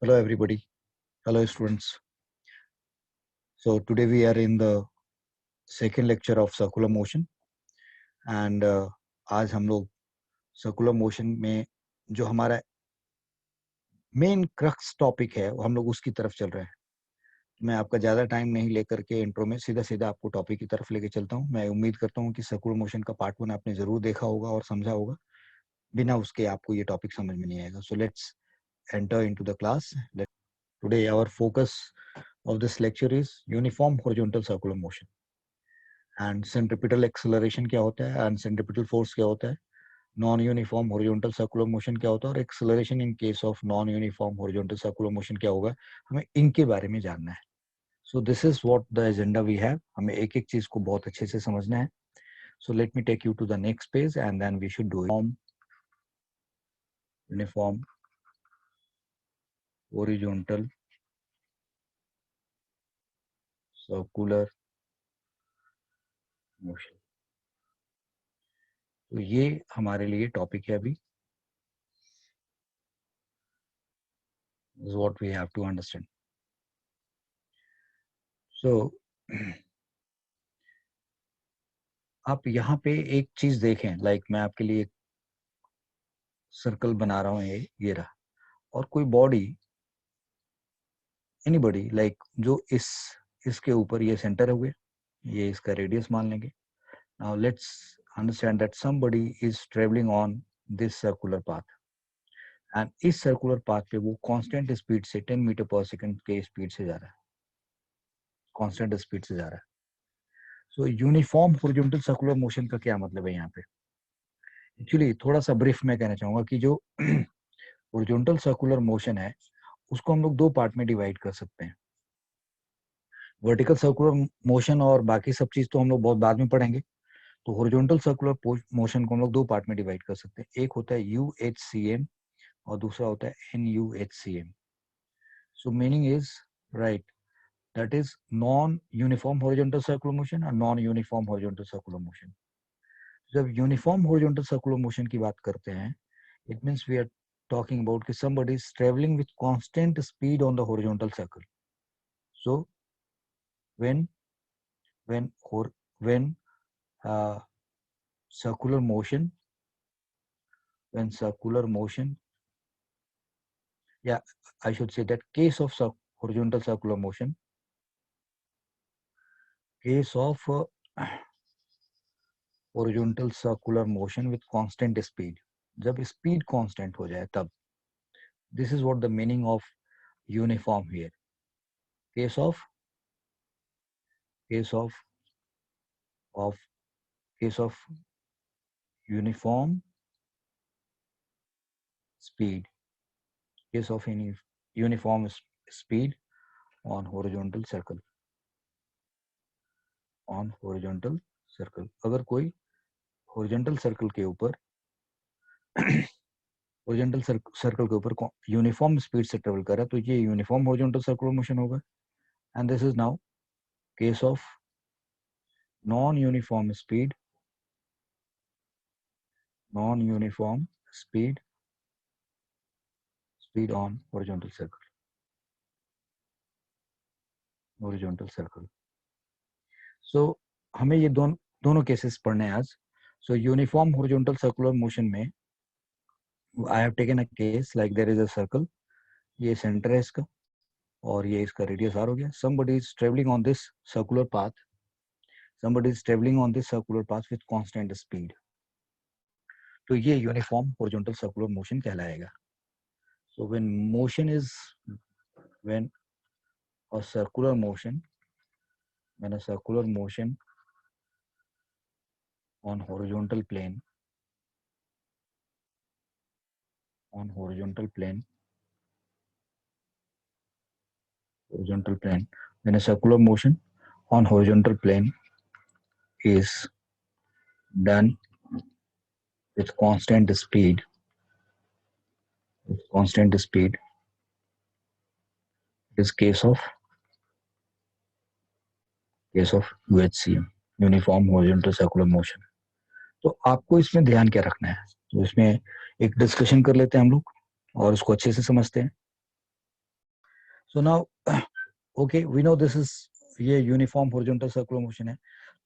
Hello everybody. Hello students. So today we are in the second lecture of circular motion and आज हम लोग circular motion में जो हमारा मेन क्रक्स टॉपिक है वो हम लोग उसकी तरफ चल रहे हैं। मैं आपका ज़्यादा टाइम नहीं लेकर के इंट्रो में सीधा सीधा आपको टॉपिक की तरफ लेके चलता हूँ। मैं उम्मीद करता हूँ कि सर्कुलर मोशन का पार्ट 1 आपने ज़रूर देखा होगा और समझा होगा। बिना उसके आपको ये टॉपिक समझ में नहीं आएगा। So let's enter into the class. Today our focus of this lecture is uniform horizontal circular motion and centripetal acceleration क्या होता है एंड सेंट्रिपिटल फोर्स क्या होता है, non uniform horizontal circular motion क्या होता है और acceleration in case of non uniform horizontal circular motion क्या होगा, हमें इनके बारे में जानना है। So this is what the agenda we have. हमें एक एक चीज को बहुत अच्छे से समझना है। So let me take you to the next page and then we should do uniform horizontal circular motion. तो ये हमारे लिए टॉपिक है अभी, is what we have to understand. So आप यहाँ पे एक चीज देखें, लाइक मैं आपके लिए एक सर्कल बना रहा हूँ, ये रहा, और कोई बॉडी एनीबॉडी लाइक जो इसके ऊपर ये सेंटर हुए, ये इसका रेडियस मान लेंगे। Now let's understand that somebody is travelling on this circular path and इस सर्कुलर पाथ पे वो कांस्टेंट स्पीड से 10 मीटर पर सेकंड के स्पीड से जा रहा है, कांस्टेंट स्पीड से जा रहा है। सो यूनिफॉर्म हॉरिजॉन्टल सर्कुलर मोशन का क्या मतलब है यहाँ पे? एक्चुअली थोड़ा सा ब्रीफ में कहना चाहूंगा कि जो हॉरिजॉन्टल सर्कुलर मोशन है उसको हम लोग दो पार्ट में डिवाइड कर सकते हैं। वर्टिकल सर्कुलर मोशन और बाकी सब चीज तो हम लोग बहुत बाद में पढ़ेंगे। तो हॉरिजॉन्टल सर्कुलर मोशन को हम लोग दो पार्ट में डिवाइड कर सकते हैं। एक होता है UHCM और दूसरा होता है NUHCM। So meaning is right, that is non uniform horizontal circular motion और non uniform horizontal circular motion. जब यूनिफॉर्म हॉरिजॉन्टल सर्कुलर मोशन की बात करते हैं, it means we are talking about कि somebody is traveling with constant speed on the horizontal circle. So when when when uh, circular motion when circular motion yeah, I should say that case of horizontal circular motion, case of horizontal circular motion with constant speed, जब speed constant हो जाए तब, this is what the meaning of uniform here. Case of case of of case of uniform speed, case of any uniform speed on horizontal circle, on horizontal circle। अगर कोई horizontal circle के ऊपर horizontal circle के ऊपर uniform speed से travel कर रहा है तो ये यूनिफॉर्म horizontal circular motion होगा। And this is now case of non uniform speed, non uniform speed speed on horizontal circle, horizontal circle। So हमें ये दोनों केसेस पढ़ने हैं आज। So uniform horizontal circular motion में I have taken a case like there is a circle, ये centre है इसका और ये इसका रेडियस r हो गया। somebody is traveling on this circular path, somebody is traveling on this circular path with constant speed, तो ये यूनिफॉर्म हॉरिजॉन्टल सर्कुलर मोशन कहलाएगा। so when a circular motion when a circular motion on horizontal plane when a circular motion on horizontal plane is done with constant speed, is case of UHCM, uniform horizontal circular motion. तो आपको इसमें ध्यान क्या रखना है, तो इसमें एक डिस्कशन कर लेते हैं हम लोग और उसको अच्छे से समझते हैं। So now okay we know this is, ये यूनिफॉर्म हॉरिजॉन्टल सर्कुलर मोशन है।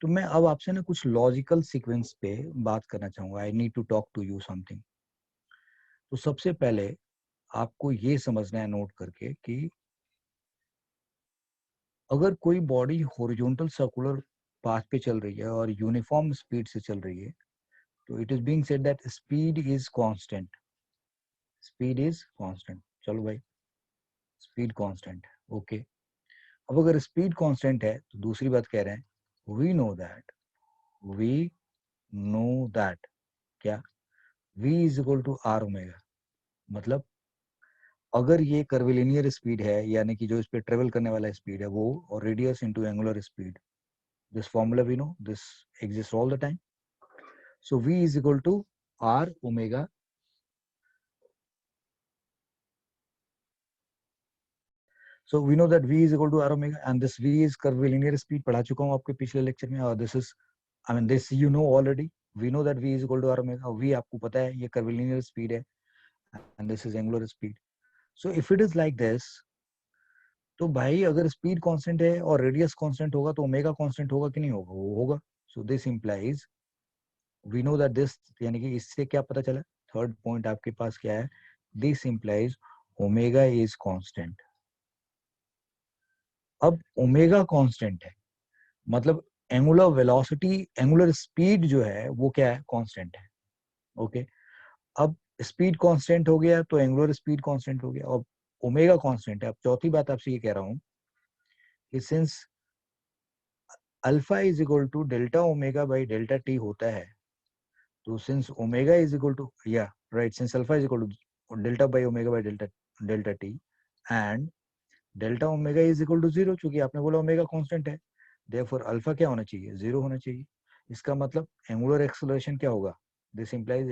तो मैं अब आपसे ना कुछ लॉजिकल सीक्वेंस पे बात करना चाहूंगा। I need to talk to you something. तो सबसे पहले आपको ये समझना है नोट करके कि अगर कोई बॉडी हॉरिजॉन्टल सर्कुलर पाथ पे चल रही है और यूनिफॉर्म स्पीड से चल रही है, तो it is being said that speed is constant. Speed is constant. चलो भाई, स्पीड कांस्टेंट, ओके। अब अगर स्पीड कांस्टेंट है तो दूसरी बात कह रहे हैं, we know that, we know that क्या, v is equal to R omega. मतलब अगर ये कर्विलिनियर स्पीड है, यानी कि जो इस पे ट्रेवल करने वाला स्पीड है वो, और radius into angular speed, this formula we know, this exist all the time. So v is equal to R omega. So we know that v is equal to r omega, and this v is curvilinear speed, पढ़ा चुका हूँ आपके पिछले lecture में, और this is, I mean this you know already. We know that v is equal to r omega, और v आपको पता है ये curvilinear speed है, and this is angular speed. So if it is like this, तो भाई अगर speed constant है और रेडियस कांस्टेंट होगा तो ओमेगा कांस्टेंट होगा कि नहीं होगा? वो होगा। So this implies, we know that this, यानी कि इससे क्या पता चला, थर्ड पॉइंट आपके पास क्या है, this implies omega is constant. अब ओमेगा कांस्टेंट है, मतलब एंगुलर वेलोसिटी, एंगुलर स्पीड जो है वो क्या है, कांस्टेंट है। ओके, अब स्पीड कांस्टेंट हो गया तो एंगुलर स्पीड कांस्टेंट हो गया, अब ओमेगा कांस्टेंट है। अब चौथी बात आपसे ये कह रहा हूं कि since alpha is equal to delta omega by delta t होता है, तो since omega is equal to, या right, since alpha is equal to delta by omega by delta delta t, and delta omega is equal to zero, चूंकि आपने बोला omega constant है, therefore alpha क्या होना चाहिए, जीरो होना चाहिए। इसका मतलब एंगुलर एक्सेलरेशन क्या होगा, this implies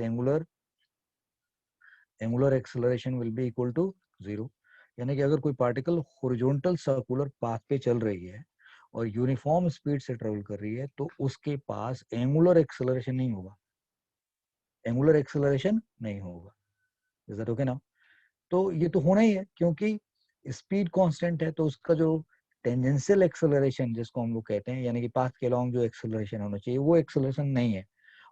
angular acceleration will be equal to zero. यानी कि अगर कोई पार्टिकल हॉरिजॉन्टल सर्कुलर पाथ पे चल रही है और यूनिफॉर्म स्पीड से ट्रेवल कर रही है, तो उसके पास एंगुलर एक्सेलरेशन नहीं होगा, एंगुलर एक्सेलरेशन नहीं होगा। इज दैट ओके ना? तो ये तो होना ही है, क्योंकि स्पीड कांस्टेंट है, तो उसका जो टेंजेंशियल एक्सेलरेशन जिसको हम लोग कहते हैं, यानी कि पाथ के अलॉन्ग जो एक्सेलरेशन होना चाहिए, वो एक्सेलरेशन नहीं है।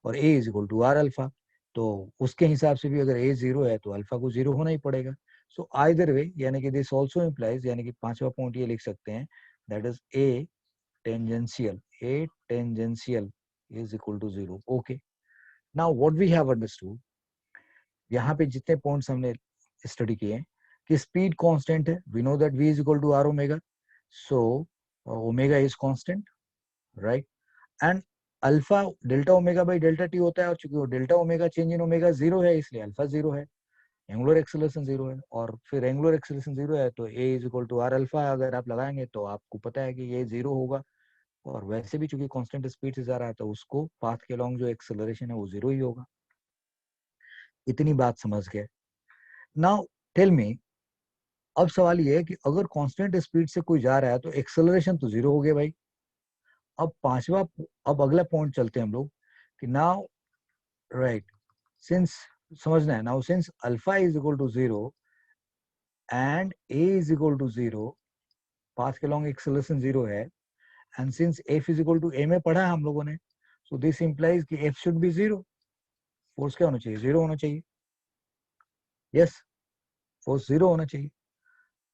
और a is equal to are alpha, तो उसके हिसाब से भी अगर ए जीरो है तो अल्फा को जीरो होना ही पड़ेगा। सो आइदर वे, यानी कि दिस ऑल्सो इम्प्लाइज, यानी कि पांचवा पॉइंट ये लिख सकते हैं, that is a tangential is equal to zero. Okay, now what we have understood, यहाँ पे जितने पॉइंट्स हमने स्टडी किए हैं, कि स्पीड कांस्टेंट है, we know that v is equal to R omega, so omega is constant, right, and alpha delta omega by delta t होता है, और चूंकि वो delta omega change in omega zero है, इसलिए अल्फा जीरो है, angular acceleration zero है, और फिर एंगुलर एक्सेलरेशन जीरो है तो a is equal to are alpha अगर आप लगाएंगे तो आपको पता है कि ये जीरो होगा। और वैसे भी चूंकि कांस्टेंट स्पीड से जा रहा है तो उसको पाथ के लॉन्ग जो एक्सेलरेशन है वो जीरो ही होगा। इतनी बात समझ गए? नाउ टेल मी, अब सवाल ये है कि अगर कांस्टेंट स्पीड से कोई जा रहा है तो एक्सेलरेशन तो जीरो हो गया भाई। अब पांचवा, अब अगला पॉइंट चलते हैं हम लोग कि नाउ, राइट, सिंस, समझना है, now since alpha is equal to zero and a is equal to zero, path के लॉन्ग एक्सेलरेशन जीरो है, and since f is equal to a में पढ़ा है हम लोगों ने, सो दिस इंप्लाइज कि f should be zero, force क्या होना चाहिए, जीरो होना चाहिए। यस, फोर्स जीरो होना चाहिए।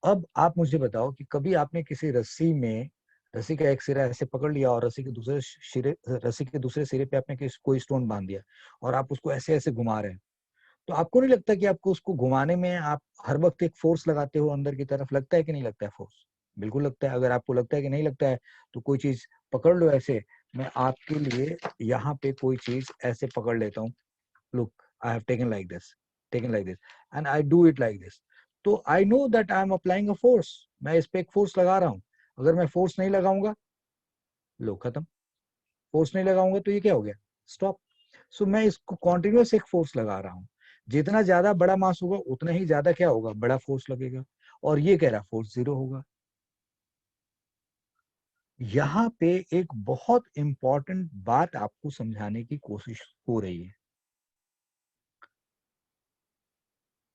अब आप मुझे बताओ कि कभी आपने किसी रस्सी में, रस्सी का एक सिरा ऐसे पकड़ लिया और रस्सी के दूसरे सिरे पे आपने कोई स्टोन बांध दिया और आप उसको ऐसे ऐसे घुमा रहे हैं, तो आपको नहीं लगता कि आपको उसको घुमाने में आप हर वक्त एक फोर्स लगाते हो अंदर की तरफ? लगता है कि नहीं लगता है फोर्स? बिल्कुल लगता है। अगर आपको लगता है कि नहीं लगता है तो कोई चीज पकड़ लो ऐसे, मैं आपके लिए यहाँ पे कोई चीज ऐसे पकड़ लेता हूँ, look, I have taken like this and I do it like this, तो I know that I am applying a force, मैं इस पे एक फोर्स लगा रहा हूँ। अगर मैं फोर्स नहीं लगाऊंगा, लो खत्म, फोर्स नहीं लगाऊंगा तो ये क्या हो गया, स्टॉप। सो मैं इसको कॉन्टिन्यूस एक फोर्स लगा रहा हूँ, जितना ज्यादा बड़ा मास होगा उतना ही ज्यादा क्या होगा, बड़ा फोर्स लगेगा, और ये कह रहा फोर्स जीरो होगा। यहाँ पे एक बहुत इंपॉर्टेंट बात आपको समझाने की कोशिश हो रही है।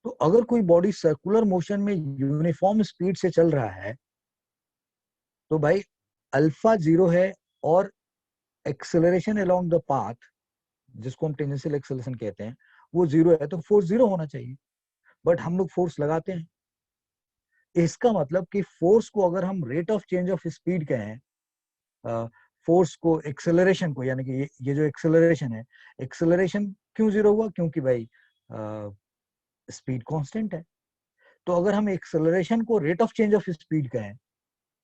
तो अगर कोई बॉडी सर्कुलर मोशन में यूनिफॉर्म स्पीड से चल रहा है तो भाई अल्फा 0 है और एक्सेलरेशन अलोंग द पाथ, जिसको हम टेंजेंशियल एक्सेलरेशन कहते हैं, वो 0 है, तो फोर्स 0 होना चाहिए। बट हम लोग फोर्स लगाते हैं। इसका मतलब कि फोर्स को अगर हम rate of change of speed कहें, फोर्स को, एक्सेलरेशन को, यानी कि ये जो एक्सेलरेशन है, एक्सेलरेशन क्यों 0 हुआ? क्योंकि भाई स्पीड कांस्टेंट है। तो अगर हम एक्सेलरेशन को rate of change of speed कहें,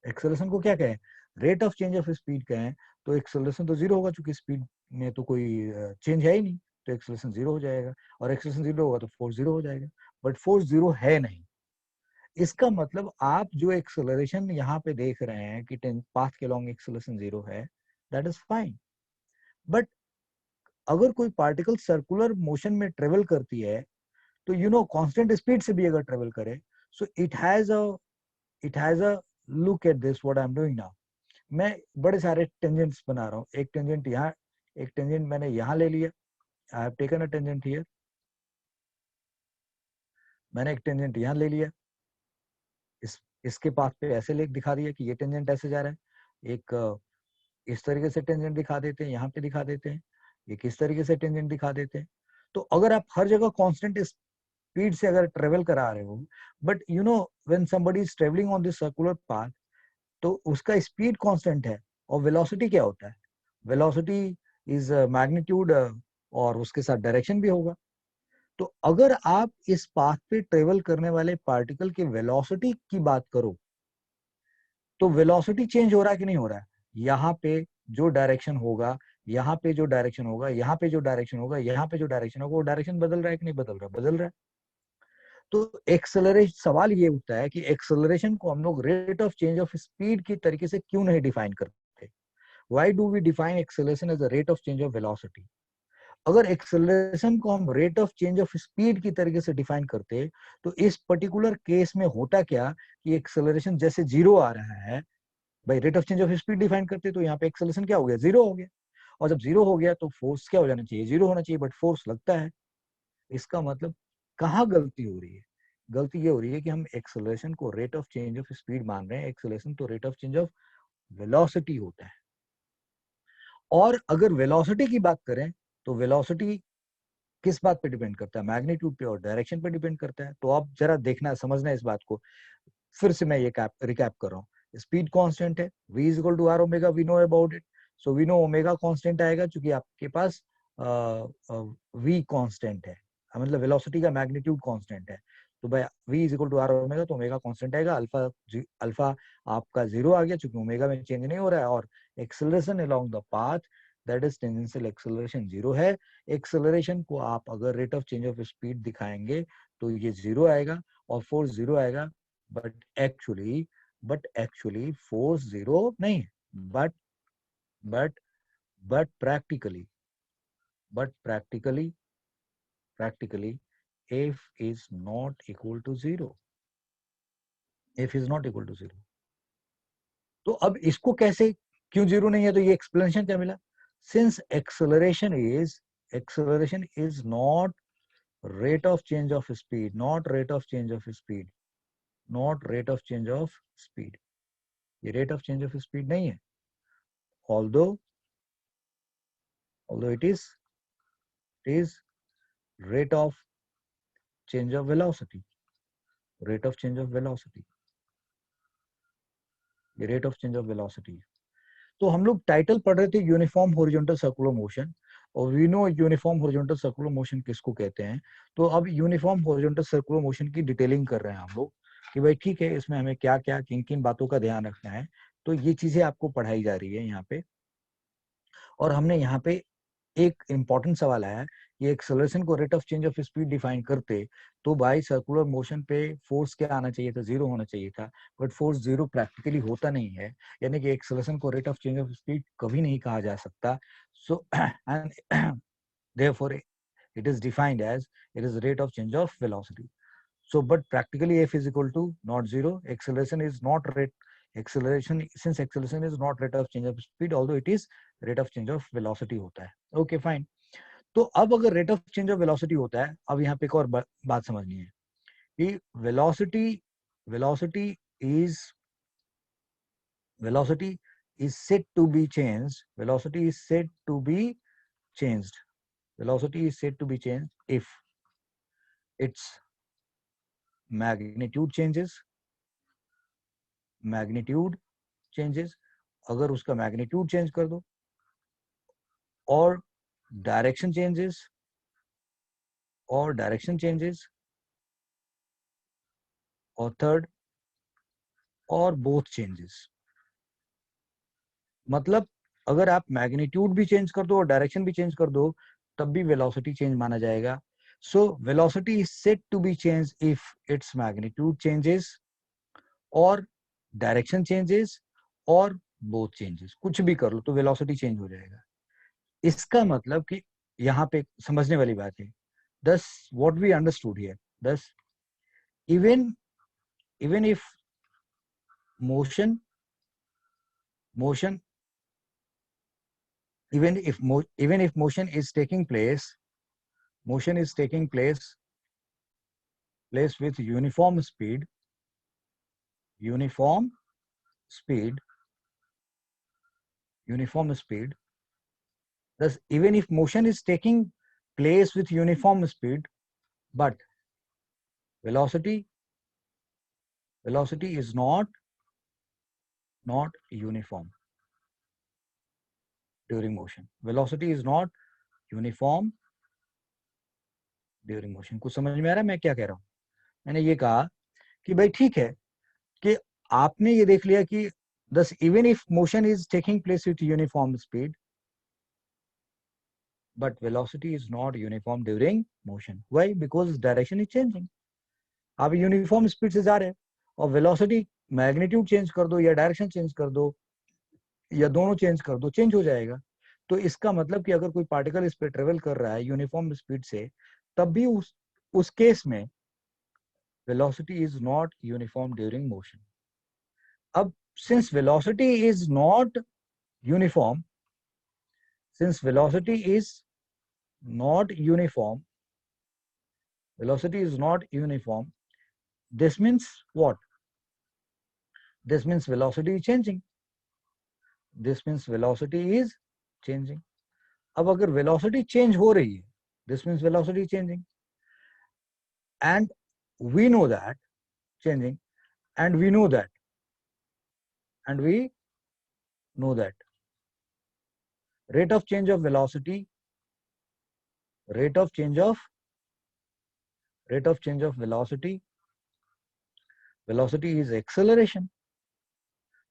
एक्सेलरेशन को क्या कहें? Rate of change of speed कहें, तो एक्सेलरेशन तो 0 होगा, चूंकि स्पीड में तो कोई चेंज है ही नहीं, तो एक्सेलरेशन 0 हो जाएगा। और एक्सेलरेशन 0 होगा तो फोर्स 0 हो जाएगा। बट फोर्स 0 है नहीं। इसका मतलब आप जो एक्सेलरेशन यहाँ पे देख रहे हैं कि पाथ के लॉन्ग एक्सेलरेशन 0 है, दैट इज फाइन। बट अगर कोई पार्टिकल सर्कुलर मोशन में ट्रेवल करती है, तो कांस्टेंट स्पीड से भी अगर ट्रेवल करे, so it has a look at this what I am doing now. मैं बड़े सारे टेंजेंट्स बना रहा हूँ। एक टेंजेंट यहाँ, एक टेंजेंट मैंने यहाँ ले लिया, आई have taken a tangent here. मैंने एक टेंजेंट यहाँ ले लिया, इसके पाथ पे ऐसे लेख दिखा दिया कि ये टेंजेंट ऐसे जा रहा है। एक इस तरीके से टेंजेंट दिखा देते हैं, यहाँ पे दिखा देते हैं। एक इस तरीके से टेंजेंट दिखा देते हैं। तो अगर आप हर जगह कांस्टेंट स्पीड से अगर ट्रेवल करा रहे हो, but when somebody is travelling on this circular path, तो उसका स्पीड कांस्टेंट है। और वेलोसिटी क्या होता है? वेलोसिटी इज मैग्नीट्यूड, और उसके साथ डायरेक्शन भी होगा। तो अगर आप इस पाथ पे ट्रेवल करने वाले पार्टिकल की वेलोसिटी की बात करो, तो वेलोसिटी चेंज हो रहा है कि नहीं हो रहा है? यहाँ पे जो डायरेक्शन होगा, यहाँ पे जो डायरेक्शन होगा, यहाँ पे जो डायरेक्शन होगा, यहाँ पे जो डायरेक्शन होगा, वो डायरेक्शन बदल रहा है कि नहीं बदल रहा? बदल रहा है। तो एक्सेलरेशन, सवाल ये उठता है कि एक्सेलरेशन को हम लोग rate of change of speed की तरीके से क्यों नहीं डिफाइन करते? Why do we define acceleration as a rate of change of velocity? अगर एक्सेलरेशन को हम rate of change of speed की तरीके से डिफाइन करते, तो इस पर्टिकुलर केस में होता क्या कि एक्सेलरेशन जैसे 0 आ रहा है, भाई rate of change of speed define करते तो यहाँ पे एक्सेलरेशन क्या हो गया? 0 हो गया। और जब 0 हो गया तो फोर्स क्या हो जाना चाहिए? 0 होना चाहिए, बट फोर्स लगता है। इसका मतलब कहाँ गलती हो रही है? गलती ये हो रही है कि हम एक्सेलरेशन को rate of change of speed मान रहे हैं। एक्सेलरेशन तो rate of change of velocity होता है। और अगर वेलोसिटी की बात करें, तो वेलोसिटी किस बात पे डिपेंड करता है? मैग्नीट्यूड पे और डायरेक्शन पे डिपेंड करता है। तो आप जरा देखना, समझना इस बात को। फिर से मैं ये रिकैप कर रहा हूँ। स्पीड कांस्टेंट है, v is equal to R omega, we know about it. So we know omega constant आएगा, क्योंकि आपके पास v कांस्टेंट है, मतलब वेलोसिटी का मैग्नीट्यूड कांस्टेंट है। तो भाई v is equal to R omega, तो ओमेगा कांस्टेंट आएगा। अल्फा आपका 0 आ गया, क्योंकि ओमेगा में चेंज नहीं हो रहा है। और acceleration along the path, that is tangential acceleration, 0 है। एक्सेलरेशन को आप अगर rate of change of speed दिखाएंगे, तो ये 0 आएगा और फोर्स 0 आएगा। बट एक्चुअली फोर्स 0 नहीं है। But but but practically f is not equal to 0. f is not equal to 0. तो अब इसको कैसे, क्यों 0 नहीं है? तो ये एक्सप्लेनेशन क्या मिला? Since acceleration is not rate of change of speed, not rate of change of speed, not rate of change of speed. ये rate of change of speed नहीं है, although it is rate of change of velocity, rate of change of velocity, ये rate of change of velocity है। तो हम लोग title पढ़ रहे थे यूनिफॉर्म हॉरिजॉन्टल सर्कुलर मोशन, और we know uniform horizontal circular motion किसको कहते हैं। तो अब यूनिफॉर्म हॉरिजॉन्टल सर्कुलर मोशन की डिटेलिंग कर रहे हैं हम लोग कि भाई ठीक है, इसमें हमें क्या क्या किन किन बातों का ध्यान रखना है। तो ये चीजें आपको पढ़ाई जा रही है यहाँ पे। और हमने यहाँ पे एक इंपॉर्टेंट सवाल आया कि एक्सेलरेशन को rate of change of speed define करते, तो बाई सर्कुलर मोशन पे फोर्स क्या आना चाहिए था? 0 होना चाहिए था। बट फोर्स 0 प्रैक्टिकली होता नहीं है, यानी कि एक्सेलरेशन को rate of change of speed कभी नहीं कहा जा सकता। So and therefore it is defined as it is rate of change of velocity. So, but practically f is equal to not 0. Acceleration is not rate. Since acceleration is not rate of change of speed, although it is rate of change of velocity होता है. Okay, fine. तो अब अगर rate of change of velocity होता है, अब यहाँ पे एक और बात समझनी है। कि velocity is said to be changed. Velocity is said to be changed. Velocity is said to be changed if its magnitude changes. Magnitude changes. अगर उसका magnitude change कर दो, और direction changes, or direction changes, or third, or both changes. मतलब अगर आप magnitude भी change कर दो और डायरेक्शन भी चेंज कर दो, तब भी वेलोसिटी चेंज माना जाएगा. So velocity is said to be change if its magnitude changes, और डायरेक्शन चेंजेस, और बोथ चेंजेस. कुछ भी कर लो तो वेलोसिटी चेंज हो जाएगा. इसका मतलब कि यहाँ पे समझने वाली बात है. दस व्हाट वी अंडरस्टूड हियर, दस even if motion even if motion is taking place with uniform speed, thus even if motion is taking place with uniform speed, but velocity is not uniform during motion. Velocity is not uniform during motion. कुछ समझ में आ रहा है मैं क्या कह रहा हूँ? मैंने ये कहा कि भाई ठीक है कि आपने ये देख लिया कि thus even if motion is taking place with uniform speed, but velocity is not uniform during motion. Why? Because direction is changing. आप यूनिफॉर्म स्पीड से जा रहे हैं और वेलोसिटी मैग्नीट्यूड चेंज कर दो या डायरेक्शन चेंज कर दो या दोनों चेंज कर दो, चेंज हो जाएगा. तो इसका मतलब कि अगर कोई पार्टिकल इस पे ट्रेवल कर रहा है यूनिफॉर्म स्पीड से, तब भी उस केस में velocity is not uniform during motion. अब since velocity is not uniform, since velocity is not uniform, this means what? This means velocity is changing. अब अगर velocity change हो रही है, this means velocity is changing, and we know that changing, and we know that rate of change of velocity velocity is acceleration.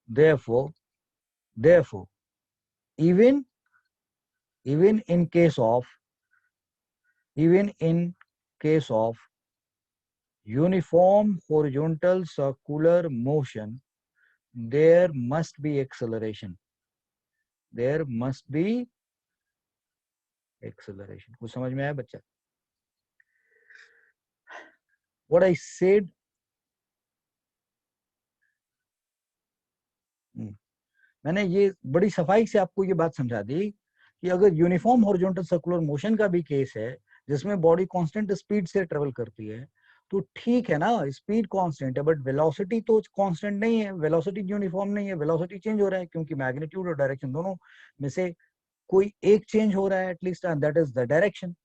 Therefore even in case of uniform horizontal circular motion, there must be acceleration. कुछ समझ में आया बच्चा? What I said, मैंने ये बड़ी सफाई से आपको ये बात समझा दी कि अगर यूनिफॉर्म हॉरिजॉन्टल सर्कुलर मोशन का भी केस है जिसमें बॉडी कांस्टेंट स्पीड से ट्रेवल करती है, तो ठीक है ना, स्पीड कांस्टेंट है, बट वेलोसिटी तो कांस्टेंट नहीं है, वेलोसिटी यूनिफॉर्म नहीं है, वेलोसिटी चेंज हो रहा है क्योंकि मैग्नीट्यूड और डायरेक्शन दोनों में से कोई एक चेंज हो रहा है at least, and that is the direction.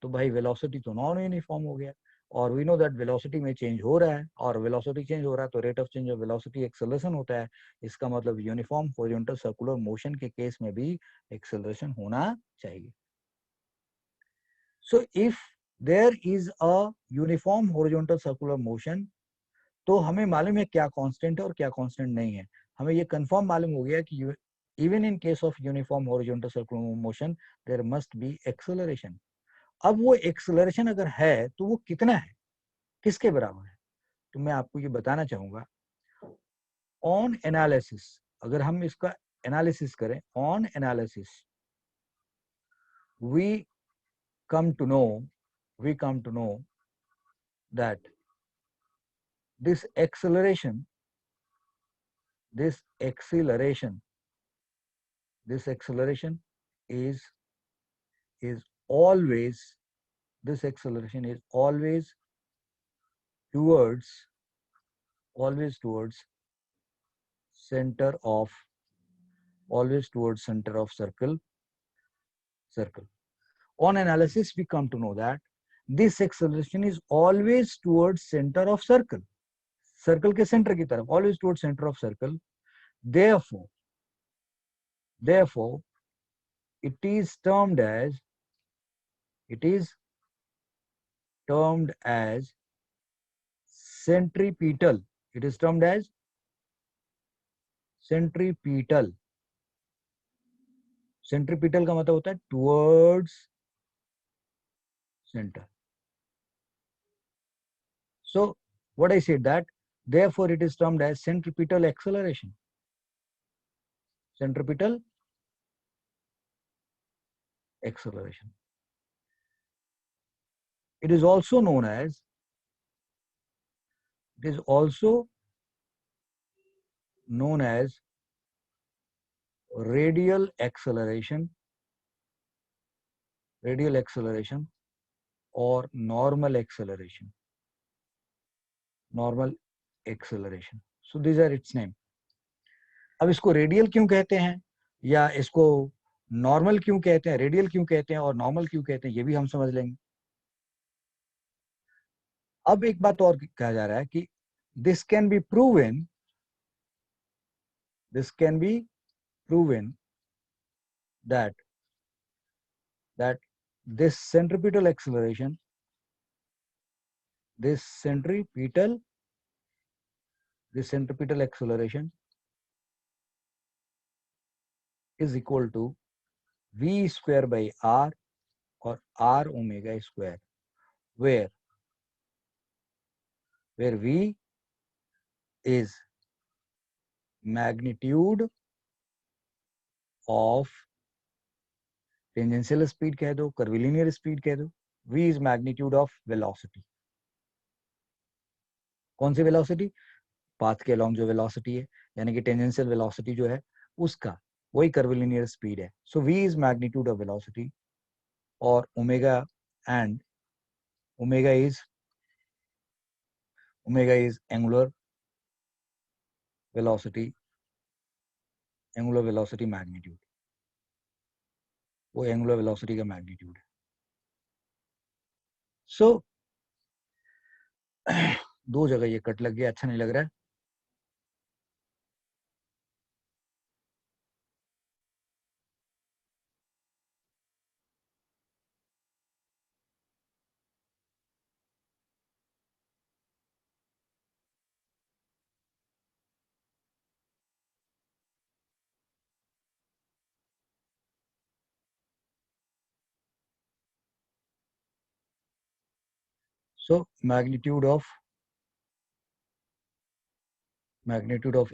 तो भाई वेलोसिटी तो नॉन यूनिफॉर्म हो गया, और वी नो दैट वेलोसिटी में चेंज हो रहा है, और वेलोसिटी चेंज हो रहा है तो rate of change of velocity acceleration होता है. इसका मतलब यूनिफॉर्म हॉरिजॉन्टल सर्कुलर मोशन के केस में भी एक्सेलरेशन होना चाहिए. So if there is a uniform horizontal circular motion, तो हमें मालूम है क्या कांस्टेंट है और क्या कांस्टेंट नहीं है. हमें ये कंफर्म मालूम हो गया कि even in case of uniform horizontal circular motion there must be acceleration. अब वो एक्सेलरेशन अगर है तो वो कितना है, किसके बराबर है? तो मैं आपको ये बताना चाहूंगा. ऑन एनालिसिस, अगर हम इसका एनालिसिस करें, on analysis we come to know that this acceleration is always towards, always towards center of, always towards center of circle. On analysis, we come to know that this acceleration is always towards center of circle. Circle के center की तरफ, always towards center of circle. Therefore, it is termed as centripetal. It is termed as centripetal. Centripetal का मतलब होता है towards center. So what I said that therefore it is termed as centripetal acceleration. Centripetal acceleration. It is also known as radial acceleration or normal acceleration. So these are its name. अब इसको radial क्यों कहते हैं या इसको normal क्यों कहते हैं, रेडियल क्यों कहते हैं और नॉर्मल क्यों कहते हैं, ये भी हम समझ लेंगे. अब एक बात और कहा जा रहा है कि this can be proven that this centripetal acceleration, this centripetal acceleration is equal to v square by r or r omega square, where v is magnitude of tangential speed कह दो, कर्विलिनियर स्पीड कह दो, v is magnitude of velocity. कौन सी velocity? Path के along जो velocity है, यानी कि टेंजेंशियल वेलोसिटी जो है उसका वही कर्विलिनियर स्पीड है. सो v is magnitude of velocity और omega is angular velocity magnitude. वो एंगुलर वेलोसिटी का मैग्नीट्यूड है. सो दो जगह ये कट लग गया, अच्छा नहीं लग रहा है. So magnitude of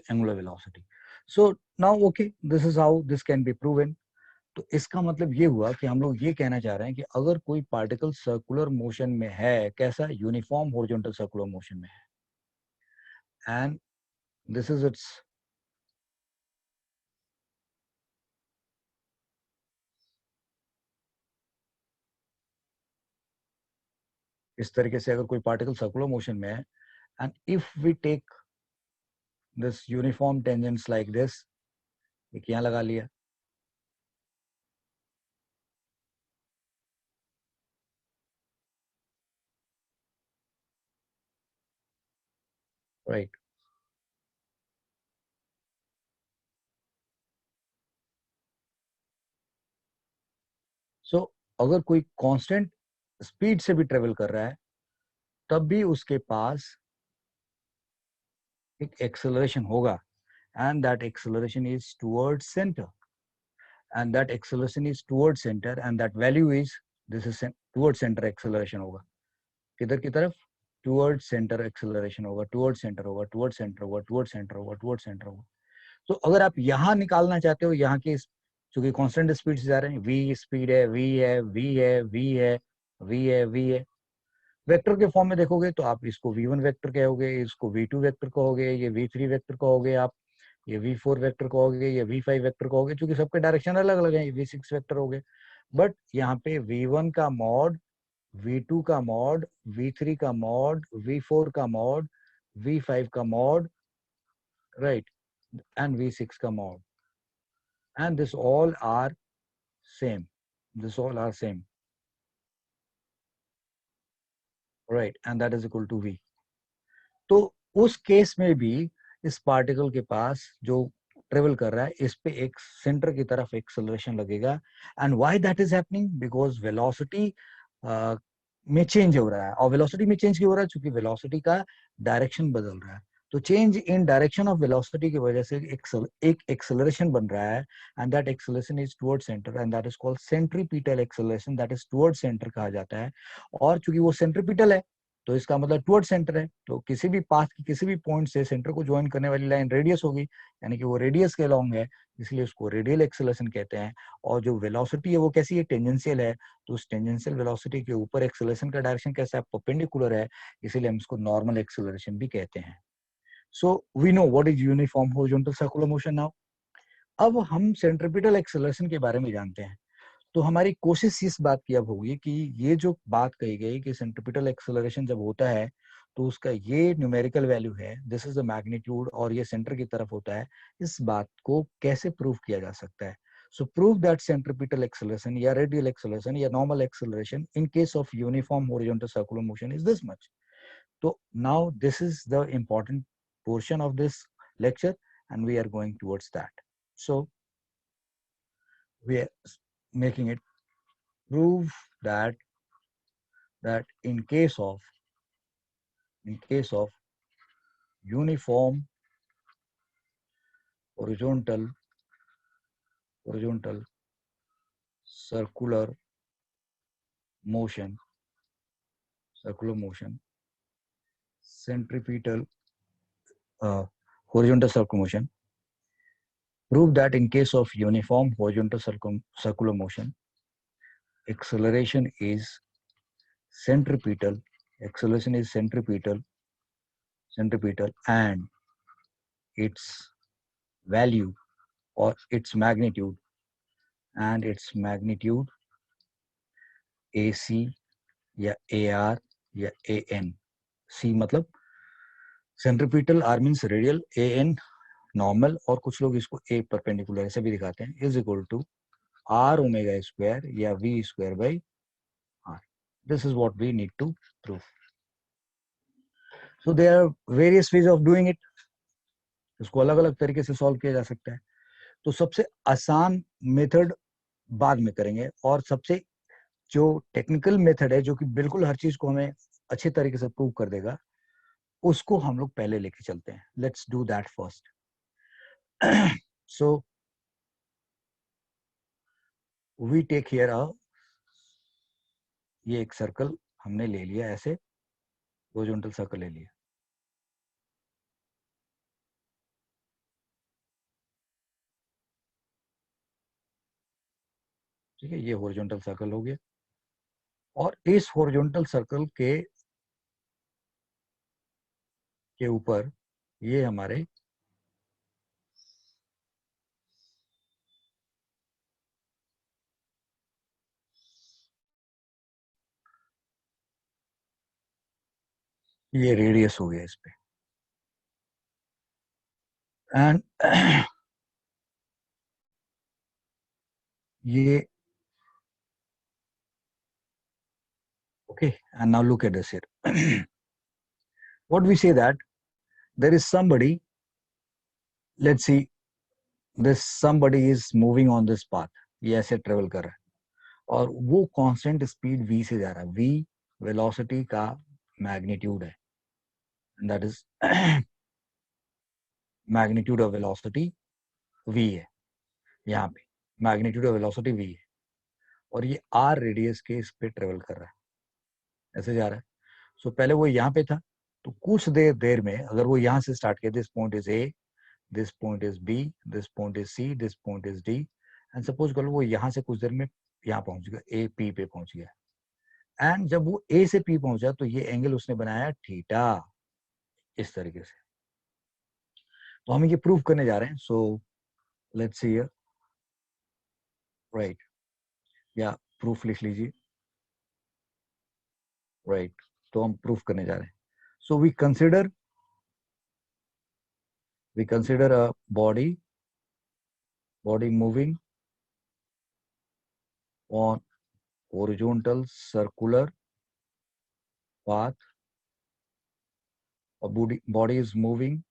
angular velocity. So now okay, this is how this can be proven. तो इसका मतलब ये हुआ कि हम लोग ये कहना चाह रहे हैं कि अगर कोई पार्टिकल सर्कुलर मोशन में है, कैसा? यूनिफॉर्म हॉरिजॉन्टल सर्कुलर मोशन में है, एंड दिस इज इट्स इस तरीके से अगर कोई पार्टिकल सर्कुलर मोशन में है, and if we take this uniform tangents like this, एक यहाँ लगा लिया, राइट. सो अगर कोई कांस्टेंट स्पीड से भी ट्रेवल कर रहा है तब भी उसके पास एक एक्सेलरेशन होगा, and that acceleration is towards center, and that value is, this is towards center acceleration होगा. किधर की तरफ? towards center acceleration होगा, towards center होगा. तो अगर आप यहाँ निकालना चाहते हो, यहाँ के चूंकि कांस्टेंट स्पीड से जा रहे हैं, v स्पीड है, v है, वेक्टर के फॉर्म में देखोगे तो आप इसको v1 वेक्टर कहोगे, इसको v2 वेक्टर कहोगे, ये v3 वेक्टर कहोगे, आप ये v4 वेक्टर कहोगे, ये v5 वेक्टर कहोगे, क्योंकि सबके डायरेक्शन अलग अलग है. v6 वेक्टर हो गए, बट यहाँ पे v1 का मॉड V2 का मॉड, V3 का मॉड, V4 का मॉड, V5 का मॉड, right, and V6 का mod, and this all are same. This all are same, right, and that is equal to V. तो उस केस में भी इस पार्टिकल के पास जो ट्रेवल कर रहा है इस पे एक सेंटर की तरफ एक्सेलरेशन लगेगा, and why that is happening, because velocity में चेंज हो रहा है, और वेलोसिटी में चेंज क्यों हो रहा है, क्योंकि वेलोसिटी का डायरेक्शन बदल रहा है, तो change in direction of velocity की वजह से एक एक्सेलरेशन बन रहा है, and that acceleration is toward centre, and that is called centripetal acceleration, that is toward centre कहा जाता है। और चूंकि वो सेंट्रीपिटल है तो इसका मतलब टुवर्ड सेंटर है, तो किसी भी पाथ की किसी भी पॉइंट से सेंटर को ज्वाइन करने वाली लाइन रेडियस होगी, यानी कि वो रेडियस के अलोंग है, इसलिए उसको रेडियल एक्सेलरेशन कहते हैं। और जो वेलोसिटी है वो कैसी है, टेंजेंशियल है, तो उस टेंजेंशियल वेलोसिटी के ऊपर एक्सेलरेशन का डायरेक्शन कैसा है, परपेंडिकुलर है, इसीलिए हम इसको नॉर्मल एक्सेलरेशन भी कहते हैं। So we know what is uniform horizontal circular motion now. अब हम सेंट्रीपिटल एक्सेलरेशन के बारे में जानते हैं, तो हमारी कोशिश इस बात की अब होगी कि ये जो बात कही गई कि सेंट्रीपिटल एक्सेलरेशन जब होता है तो उसका ये न्यूमेरिकल वैल्यू है, दिस इज द मैग्नीट्यूड, और ये सेंटर की तरफ होता है, इस बात को कैसे प्रूव किया जा सकता है। So prove that centripetal acceleration या रेडियल एक्सेलरेशन या normal acceleration in case of uniform horizontal circular motion is this much. तो now this is the important portion of this lecture, and we are going towards that. So we are making it prove that in case of uniform horizontal circular motion, centripetal horizontal circular motion, prove that in case of uniform horizontal circular motion, acceleration is centripetal, and its value or its magnitude AC या AR या AN। C मतलब centripetal, R means radial, AN normal, और कुछ लोग इसको A perpendicular ऐसे भी दिखाते हैं, is equal to R omega square या V square by R। This is what we need to prove. So there are various ways of doing it, इसको अलग अलग तरीके से सॉल्व किया जा सकता है। तो सबसे आसान मेथड बाद में करेंगे, और सबसे जो टेक्निकल मेथड है जो कि बिल्कुल हर चीज को हमें अच्छे तरीके से प्रूव कर देगा, उसको हम लोग पहले लेके चलते हैं। Let's do that first. So we take here ये एक सर्कल हमने ले लिया, ऐसे हॉरिजॉन्टल सर्कल ले लिया, ठीक है, ये हॉरिजॉन्टल सर्कल हो गया, और इस हॉरिजॉन्टल सर्कल के ऊपर ये हमारे ये रेडियस हो गया इस पे, एंड ये okay, and now look at this here. What we say that there is somebody, let's see, this somebody is moving on this path, ये ऐसे ट्रेवल कर रहा है, और वो कांस्टेंट स्पीड v से जा रहा है, v वेलोसिटी का मैग्नीट्यूड है, that is magnitude of velocity v है, यहाँ पे मैग्नीट्यूड ऑफ वेलोसिटी v है, और ये r रेडियस के इस पे ट्रेवल कर रहा है, ऐसे जा रहा है। सो पहले वो यहाँ पे था, तो कुछ देर में अगर वो यहाँ से स्टार्ट किया, this point is a, this point is B, this point is C, this point is D, and suppose कर लो वो यहाँ से कुछ देर में यहाँ पहुंच गया, A P पे पहुंच गया, एंड जब वो A से P पहुंचा तो ये एंगल उसने बनाया थीटा, इस तरीके से। तो हम ये प्रूव करने जा रहे हैं, so let's see here, right, या प्रूफ लिख लीजिए। राइट, तो हम प्रूफ करने जा रहे हैं. So we consider a body moving on horizontal circular path. A body is moving.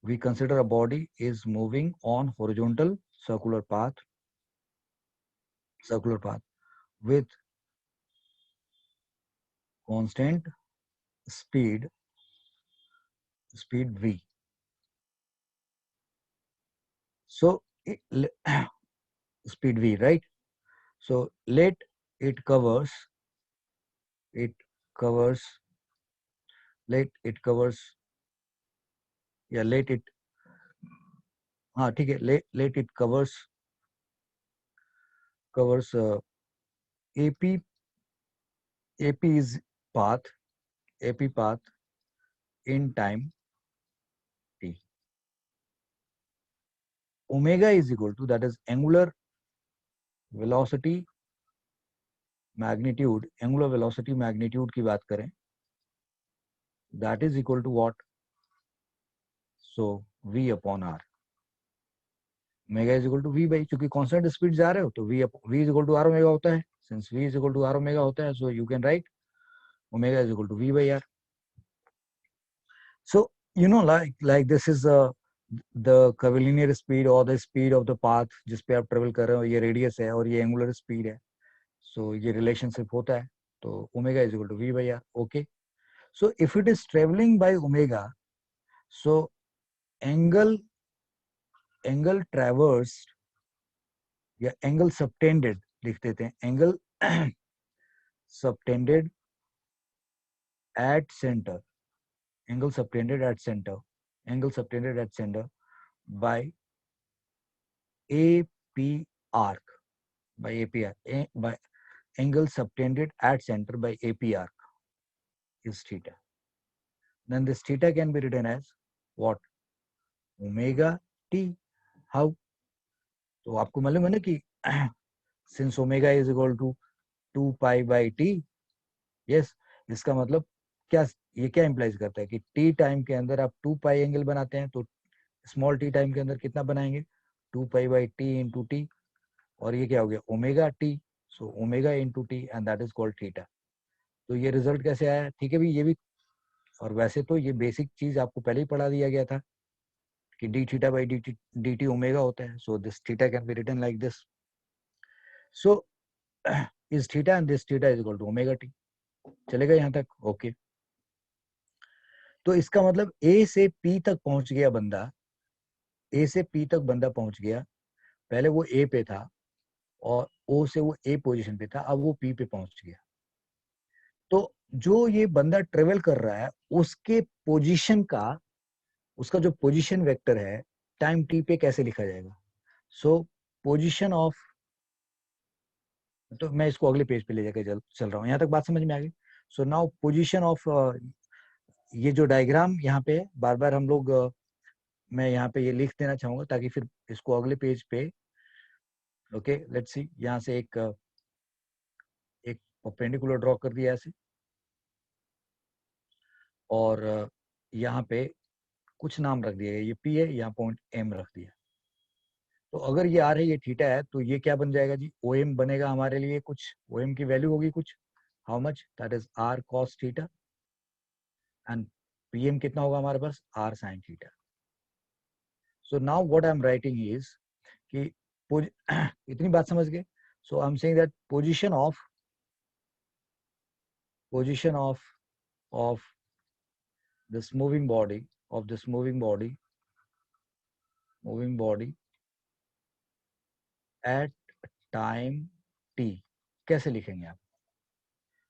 We consider a body is moving on horizontal circular path with constant speed v. So speed v, right? So let it covers let it हाँ ठीक है, let it covers AP is path in time t. Omega is equal to, that is angular velocity magnitude की बात करें, that is equal to what? So v upon r. Omega is equal to v by, चूंकि constant speed जा रहे हो तो v is equal to r omega होता है. Since v is equal to r omega होता है, so you can write omega is equal to v by r. So like this is the curvilinear speed or the speed of the path जिस पे आप travel कर रहे हो, ये radius है और ये angular speed है. So ये relationship होता है, तो omega is equal to v by r. Okay. So if it is traveling by omega, so angle traversed या angle subtended लिख देते हैं, angle subtended at center by AP arc by angle subtended at center by AP arc is theta. Then this theta can be written as what? Omega t. How? तो आपको मालूम है ना कि since omega is equal to 2 pi by t, yes, इसका मतलब क्या, ये क्या इम्प्लाइज करता है कि t टाइम के अंदर आप 2 पाई एंगल बनाते हैं, तो स्मॉल t टाइम के अंदर कितना बनाएंगे? 2 pi by t into T, और ये क्या हो गया? Omega t. So omega into T and that is called theta. तो ये रिजल्ट कैसे आया? ठीक है भी, ये भी, और वैसे तो ये बेसिक चीज आपको पहले ही पढ़ा दिया गया था कि d theta by D t omega होता है. So this theta can be written like this. So is theta and this theta is equal to omega t. चलेगा यहाँ तक? ओके. तो इसका मतलब ए से पी तक पहुंच गया बंदा, पहुंच गया. पहले वो ए पे था और ओ से वो ए पोजीशन पे था, अब वो पी पे पहुंच गया. तो जो ये बंदा ट्रेवल कर रहा है उसके पोजीशन का, उसका जो पोजीशन वेक्टर है टाइम टी पे कैसे लिखा जाएगा? सो पोजीशन ऑफ, तो मैं इसको अगले पेज पे ले जाकर चल रहा हूँ. यहाँ तक बात समझ में आ गई? सो नाउ पोजीशन ऑफ, ये जो डायग्राम यहाँ पे बार बार हम लोग मैं यहाँ पे ये लिख देना चाहूंगा ताकि फिर इसको अगले पेज पे, ओके लेट्स सी, यहाँ से एक परपेंडिकुलर ड्रॉ कर दिया ऐसे, और यहाँ पे कुछ नाम रख दिया, ये पी है, यहाँ पॉइंट एम रख दिया. तो अगर ये आर है, ये थीटा है, तो ये क्या बन जाएगा जी? ओ एम बनेगा हमारे लिए. कुछ ओ एम की वैल्यू होगी कुछ, how much? That is r cos theta, and p m कितना होगा हमारे पास? R sine theta. So now what I am writing is कि इतनी बात समझ गए? So I am saying that position of this moving body at time t कैसे लिखेंगे आप?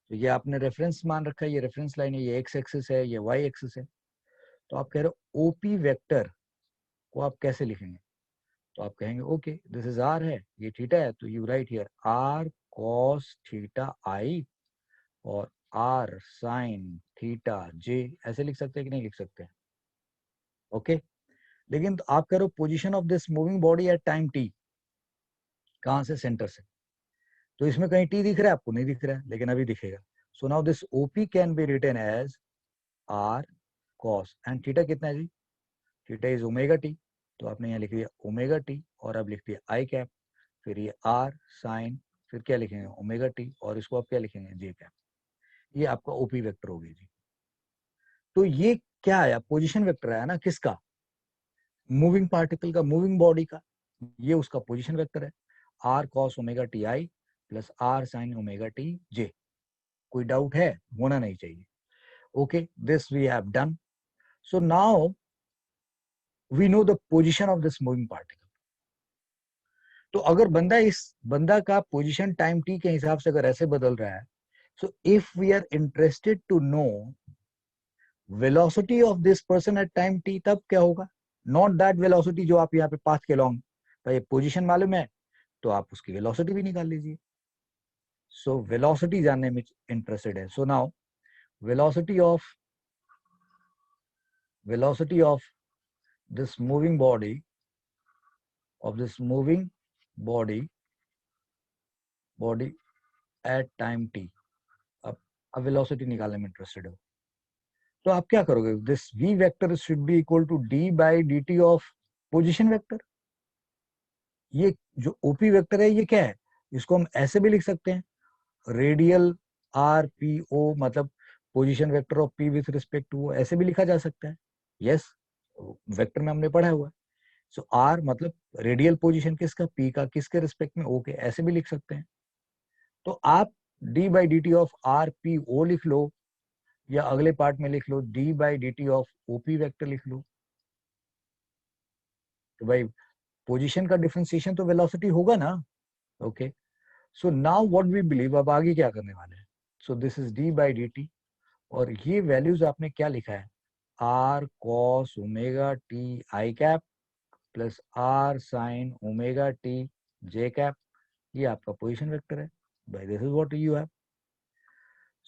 तो ये आपने रेफरेंस मान रखा है, ये रेफरेंस लाइन है, ये एक्स एक्सिस है, ये वाई एक्सिस है. तो आप कह रहे हो ओपी वेक्टर को आप कैसे लिखेंगे? तो आप कहेंगे ओके दिस इज आर है, ये थीटा है, तो you write here r cos theta i और आर साइन थीटा जे. ऐसे लिख सकते हैं कि नहीं लिख सकते हैं? ओके. लेकिन तो आप कह रहे हो position of this moving body at time T, कहां से? सेंटर से. तो इसमें कहीं टी दिख रहा है आपको? नहीं दिख रहा है, लेकिन अभी दिखेगा. So now this OP can be written as R cos and theta कितना है जी? थीटा इज ओमेगा टी, तो आपने यहाँ लिख दिया ओमेगा टी और अब लिख दिया आई कैप, फिर ये R साइन, फिर क्या लिखेंगे ओमेगा टी और इसको आप क्या लिखेंगे जे कैप। ये आपका ओपी वेक्टर हो गया जी। तो ये क्या आया? पोजीशन वेक्टर आया ना, किसका? मूविंग पार्टिकल का, मूविंग बॉडी का। ये उसका पोजीशन वेक्टर है, r cos omega T i plus r sine omega T j. कोई डाउट है? होना नहीं चाहिए। Okay, this we have done. So now we know the position of this moving particle. तो अगर बंदा का पोजीशन टाइम टी के हिसाब से अगर ऐसे बदल रहा है, so if we are interested to know velocity of this person at time t, तब क्या होगा? नॉट दैट वेलोसिटी जो आप यहाँ पे पाथ के लॉन्ग, भाई पोजीशन मालूम है तो आप उसकी वेलोसिटी भी निकाल लीजिए। सो वेलोसिटी जानने में इंटरेस्टेड है। So now velocity of this moving body body at time t। अब वेलोसिटी निकालने में इंटरेस्टेड हो तो आप क्या करोगे? This v vector should be equal to d by D t of position vector. ये जो ओपी वेक्टर है ये क्या है? इसको हम ऐसे भी लिख सकते हैं, रेडियल आर पी ओ, मतलब position vector of p with respect to, ऐसे भी लिखा जा सकता है। यस, वेक्टर में हमने पढ़ा हुआ है। सो आर मतलब रेडियल पोजीशन किसका? पी का, किसके रिस्पेक्ट में? ओ के, ऐसे भी लिख सकते हैं। तो आप d by D t of R P O लिख लो, या अगले पार्ट में लिख लो d by D t of OP vector लिख लो। तो भाई पोजीशन का डिफरेंशिएशन तो वेलोसिटी होगा ना। Okay, so now what we believe, अब आगे क्या करने वाले हैं? So this is d by D t, और ये वैल्यूज आपने क्या लिखा है? R cos omega T I cap plus r sine omega T J cap. ये आपका पोजीशन वेक्टर है। By this is what you have.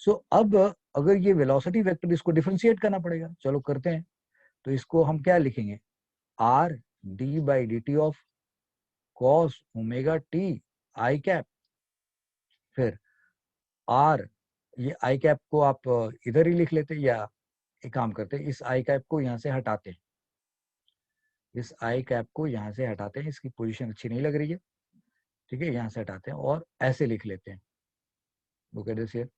So अब अगर ये वेलोसिटी वेक्टर, इसको डिफरेंशिएट करना पड़ेगा। चलो करते हैं। तो इसको हम क्या लिखेंगे? R D by D t of cos omega T I cap, फिर आर, ये आई कैप को आप इधर ही लिख लेते, या एक काम करते, इस आई कैप को यहाँ से हटाते, इस आई कैप को यहाँ से हटाते हैं, इसकी पोजीशन अच्छी नहीं लग रही है। ठीक है, यहाँ से हटाते हैं और ऐसे लिख लेते हैं। लुक एट दिस हियर,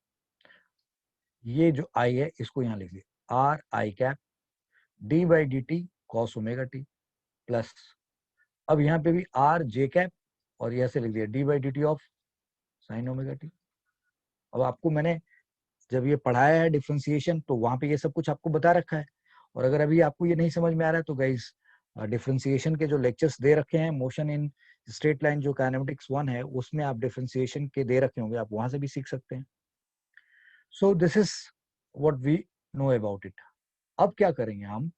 ये जो आई है इसको यहाँ लिख लिया, are I cap D by D T cos omega T plus, अब यहाँ पे भी आर जे कैप, और ये ऐसे लिख दिया D by D t of sine omega T. अब आपको मैंने जब ये पढ़ाया है डिफ्रेंसिएशन, तो वहां पे ये सब कुछ आपको बता रखा है। और अगर अभी आपको ये नहीं समझ में आ रहा है तो गाइस, डिफ्रेंसिएशन के जो लेक्चर्स दे रखे हैं, मोशन इन स्ट्रेट लाइन जो काइनेमेटिक्स 1 है, उसमें आप डिफ्रेंसिएशन के दे रखे होंगे, आप वहां से भी सीख सकते हैं। So this is what we know about it. अब क्या करेंगे हम?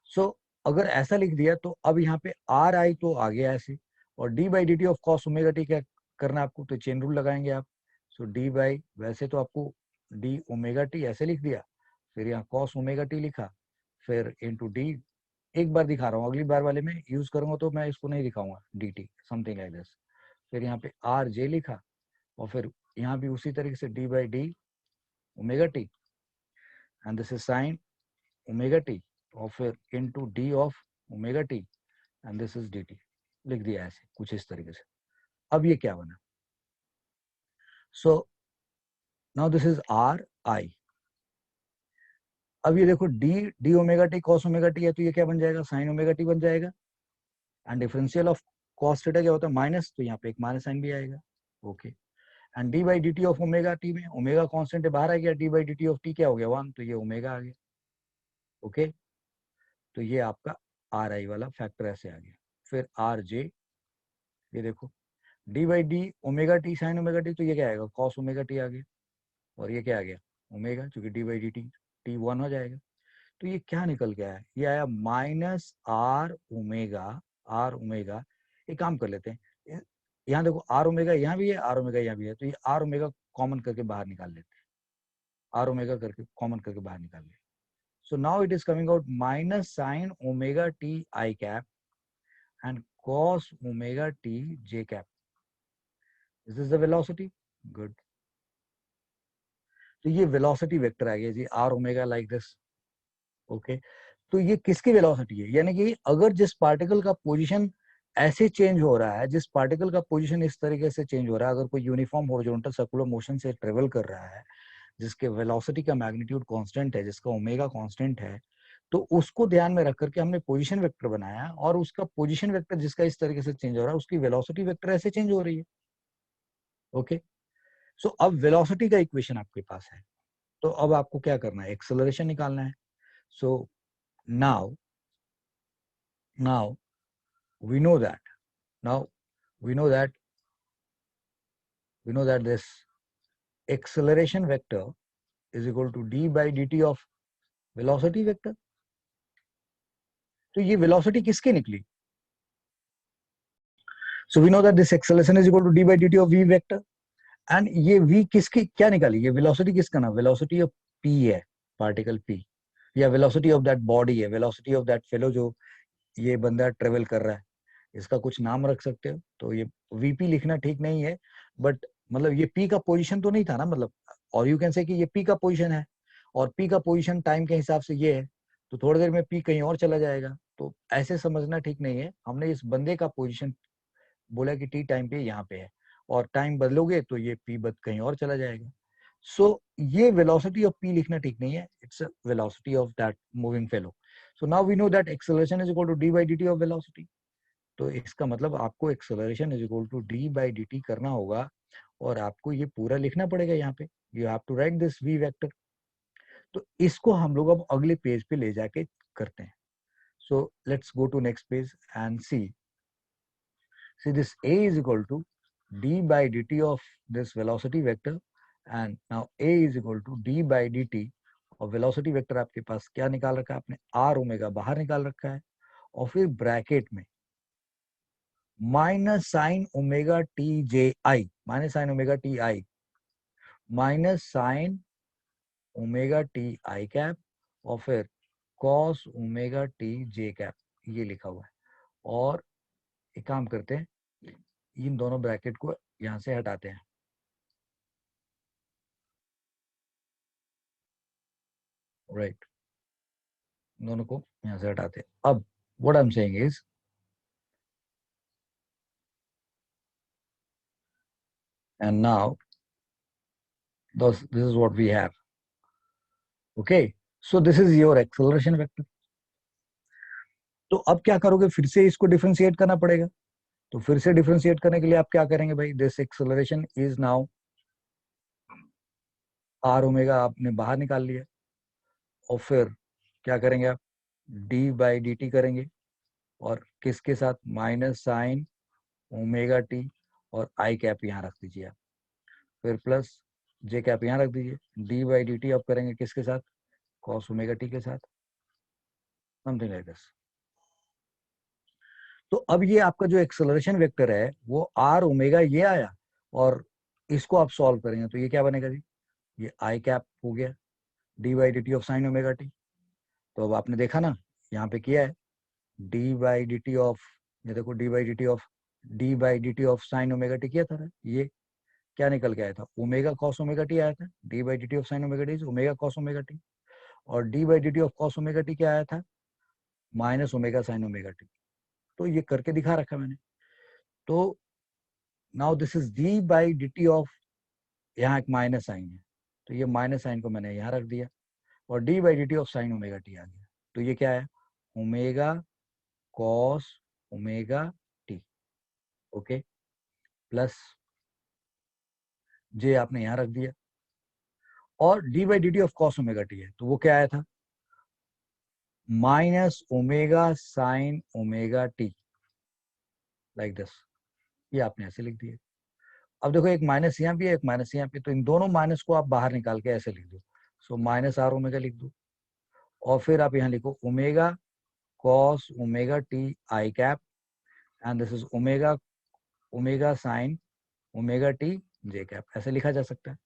सो अगर ऐसा लिख दिया तो अब यहाँ पे आर आई तो आ गया ऐसे, और d by D t of cos omega t क्या करना है आपको? तो चेन रूल लगाएंगे आप। सो डी बाई, वैसे तो आपको डी ओमेगा टी ऐसे लिख दिया, फिर यहाँ कॉस ओमेगा टी लिखा, फिर इंटू डी, एक बार दिखा रहा हूँ, अगली बार वाले में यूज करूंगा तो मैं इसको नहीं दिखाऊंगा, D T something like this. फिर यहाँ पे आर जे लिखा, और फिर यहाँ भी उसी तरीके से D by D omega T, and this is sine omega T, और फिर into D of omega T, and this is D T. लिख दिया ऐसे कुछ इस तरीके से। अब ये क्या बना? So now this is are आई। अब ये देखो D D omega T cos omega t है, तो ये क्या बन जाएगा? साइन ओमेगा टी बन जाएगा। And differential of cos theta क्या होता है? माइनस, तो यहाँ पे एक माइनस साइन भी आएगा। Okay, and D by D t of omega T में ओमेगा कॉन्स्टेंट है, बाहर आ गया, D by D t of T क्या हो गया? 1, तो ये ओमेगा आ गया। ओके, तो ये आपका आर आई वाला फैक्टर ऐसे आ गया। फिर आर जे, ये देखो D by D omega T sign omega t, तो ये क्या आएगा? कॉस ओमेगा टी आ गया, और ये क्या आ गया? ओमेगा, क्योंकि D by D T T 1 हो जाएगा। तो ये क्या निकल के आया? ये आया minus are omega. R omega, एक काम कर लेते हैं, यहाँ देखो आर ओमेगा यहाँ भी है, आर ओमेगा यहाँ भी है, तो ये आर ओमेगा कॉमन करके बाहर निकाल लेते हैं, आर ओमेगा करके कॉमन करके बाहर निकाल लेते हैं। So now it is coming out minus sin omega t I cap and cos omega t j cap. Is this the velocity? Good. तो ये वेलोसिटी वेक्टर आ गया जी, r omega like this. Okay, तो ये किसकी वेलोसिटी है, यानी कि अगर जिस पार्टिकल का पोजीशन ऐसे चेंज हो रहा है, जिस पार्टिकल का पोजीशन इस तरीके से चेंज हो रहा है, अगर कोई यूनिफॉर्म हॉरिजॉन्टल सर्कुलर मोशन से ट्रेवल कर रहा है, जिसके वेलोसिटी का मैग्नीट्यूड कांस्टेंट है, जिसका ओमेगा कांस्टेंट है, तो उसको ध्यान में रख करके हमने पोजीशन वेक्टर बनाया, और उसका पोजीशन वेक्टर जिसका इस तरीके से चेंज हो रहा है, उसकी वेलोसिटी वेक्टर ऐसे चेंज हो रही है। ओके, सो अब वेलोसिटी का इक्वेशन आपके पास है, तो अब आपको क्या करना है, एक्सेलरेशन निकालना है। So now we know that now we know that this acceleration vector is equal to d by dt of velocity vector। तो ये velocity किसकी निकली, so we know that this acceleration is equal to d by dt of v vector, and ये v किसकी क्या निकाली, ये velocity किसका ना, velocity of p है, particle p, या velocity of that body है, velocity of that fellow जो ये बंदा ट्रेवल कर रहा है, इसका कुछ नाम रख सकते हो। तो ये वीपी लिखना ठीक नहीं है, बट मतलब ये पी का पोजीशन तो नहीं था ना, मतलब, और यू कैन से कि ये पी का पोजीशन है, और पी का पोजीशन टाइम के हिसाब से ये है, तो थोड़ी देर में पी कहीं और चला जाएगा, तो ऐसे समझना ठीक नहीं है। हमने इस बंदे का पोजीशन बोला कि टी टाइम पे यहाँ पे है, और टाइम बदलोगे तो ये पी बद कहीं और चला जाएगा। सो ये वेलोसिटी ऑफ पी लिखना ठीक नहीं है, it's velocity of that moving fellow. So now we know that acceleration is equal to d by d of velocity. तो इसका मतलब आपको acceleration is equal to d by d करना होगा, और आपको ये पूरा लिखना पड़ेगा यहाँ पे, you have to write this v vector. तो इसको हम लोग अब अगले पेज पे ले जाके करते हैं। So let's go to next page and see this a is equal to d by dt of this velocity vector, and now a is equal to d by dt और वेलोसिटी वेक्टर आपके पास क्या निकाल रखा है आपने, are omega बाहर निकाल रखा है, और फिर ब्रैकेट में minus sign omega T J I, minus sign omega T I, minus sign omega T I cap, और फिर कॉस ओमेगा टी जे कैप, ये लिखा हुआ है। और एक काम करते हैं, इन दोनों ब्रैकेट को यहां से हटाते हैं, राइट, दोनों को यहां से हटाते हैं। अब what I am saying is, and now this is what we have, okay, so this is your acceleration vector। तो अब क्या करोगे, फिर से इसको डिफरेंशिएट करना पड़ेगा। तो फिर से डिफरेंशिएट करने के लिए आप क्या करेंगे भाई, this acceleration is now R omega आपने बाहर निकाल लिया, और फिर क्या करेंगे आप, डी बाई डी टी करेंगे, और किसके साथ, माइनस साइन ओमेगा टी, और आई कैप यहाँ रख दीजिए आप, फिर प्लस जे कैप यहाँ रख दीजिए, डी बाई डी टी आप करेंगे किसके साथ, कॉस ओमेगा टी के साथ, समथिंग लाइक दिस। तो अब ये आपका जो एक्सेलरेशन वेक्टर है वो आर ओमेगा ये आया, और इसको आप सॉल्व करेंगे तो ये क्या बनेगा जी, ये आई कैप हो गया D by D t of sine omega t. तो अब आपने देखा ना, यहाँ पे किया है D by D t of, ये देखो D by D t of sine omega T किया था ना, ये क्या निकल के आया था, ओमेगा कॉस ओमेगा टी आया था, d by D t of sine omega t omega cos omega T, और d by D t of cos omega t क्या आया था, minus omega sine omega t. तो ये करके दिखा रखा मैंने। तो now this is d by D t of, यहाँ एक माइनस साइन है, तो ये माइनस साइन को मैंने यहाँ रख दिया, और d by D t of sine omega t आ गया। तो ये क्या है, omega cos omega t, okay, plus j आपने यहाँ रख दिया, और d by D t of cos omega t है, तो वो क्या आया था, minus omega sine omega t, like this, ये आपने ऐसे लिख दिया। अब देखो एक माइनस यहाँ भी है, एक माइनस यहाँ पे, तो इन दोनों माइनस को आप बाहर निकाल के ऐसे लिख दो, सो माइनस आर ओमेगा लिख दो, और फिर आप यहाँ लिखो omega cos omega T I cap, and this is omega sine omega T J cap, ऐसे लिखा जा सकता है।